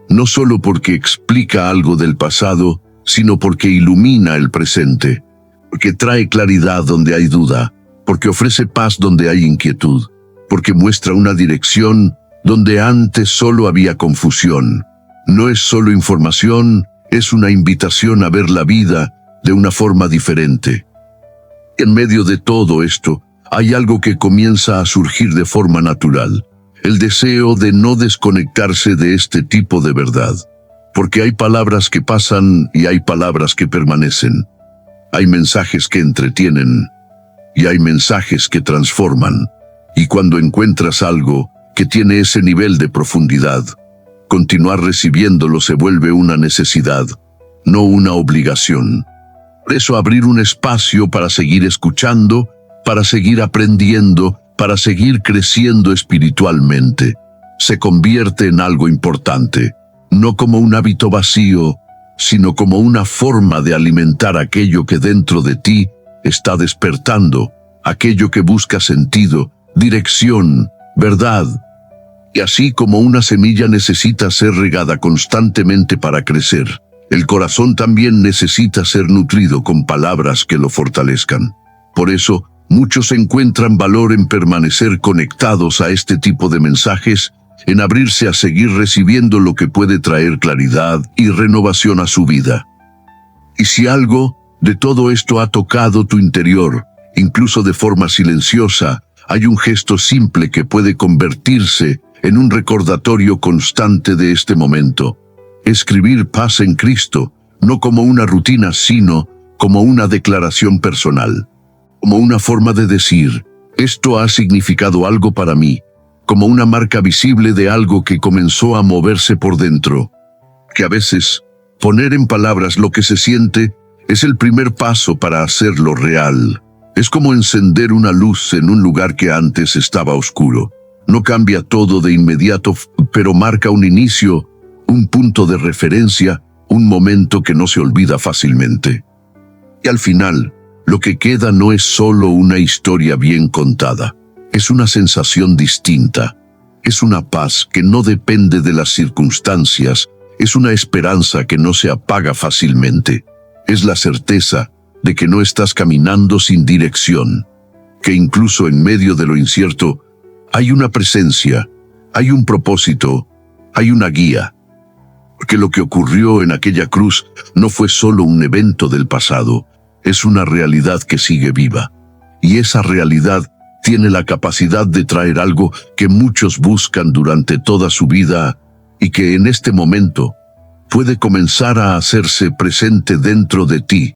No solo porque explica algo del pasado, sino porque ilumina el presente, porque trae claridad donde hay duda, porque ofrece paz donde hay inquietud, porque muestra una dirección donde antes solo había confusión. No es solo información, es una invitación a ver la vida de una forma diferente. En medio de todo esto, hay algo que comienza a surgir de forma natural, el deseo de no desconectarse de este tipo de verdad. Porque hay palabras que pasan y hay palabras que permanecen. Hay mensajes que entretienen y hay mensajes que transforman. Y cuando encuentras algo que tiene ese nivel de profundidad, continuar recibiéndolo se vuelve una necesidad, no una obligación. Por eso abrir un espacio para seguir escuchando, para seguir aprendiendo, para seguir creciendo espiritualmente, se convierte en algo importante. No como un hábito vacío, sino como una forma de alimentar aquello que dentro de ti está despertando, aquello que busca sentido, dirección, verdad. Y así como una semilla necesita ser regada constantemente para crecer, el corazón también necesita ser nutrido con palabras que lo fortalezcan. Por eso, muchos encuentran valor en permanecer conectados a este tipo de mensajes, en abrirse a seguir recibiendo lo que puede traer claridad y renovación a su vida. Y si algo de todo esto ha tocado tu interior, incluso de forma silenciosa, hay un gesto simple que puede convertirse en un recordatorio constante de este momento. Escribir paz en Cristo, no como una rutina, sino como una declaración personal. Como una forma de decir, esto ha significado algo para mí, como una marca visible de algo que comenzó a moverse por dentro. Que a veces, poner en palabras lo que se siente es el primer paso para hacerlo real. Es como encender una luz en un lugar que antes estaba oscuro. No cambia todo de inmediato, pero marca un inicio, un punto de referencia, un momento que no se olvida fácilmente. Y al final, lo que queda no es solo una historia bien contada. Es una sensación distinta, es una paz que no depende de las circunstancias, es una esperanza que no se apaga fácilmente, es la certeza de que no estás caminando sin dirección, que incluso en medio de lo incierto hay una presencia, hay un propósito, hay una guía. Porque lo que ocurrió en aquella cruz no fue solo un evento del pasado, es una realidad que sigue viva, y esa realidad tiene la capacidad de traer algo que muchos buscan durante toda su vida y que en este momento puede comenzar a hacerse presente dentro de ti,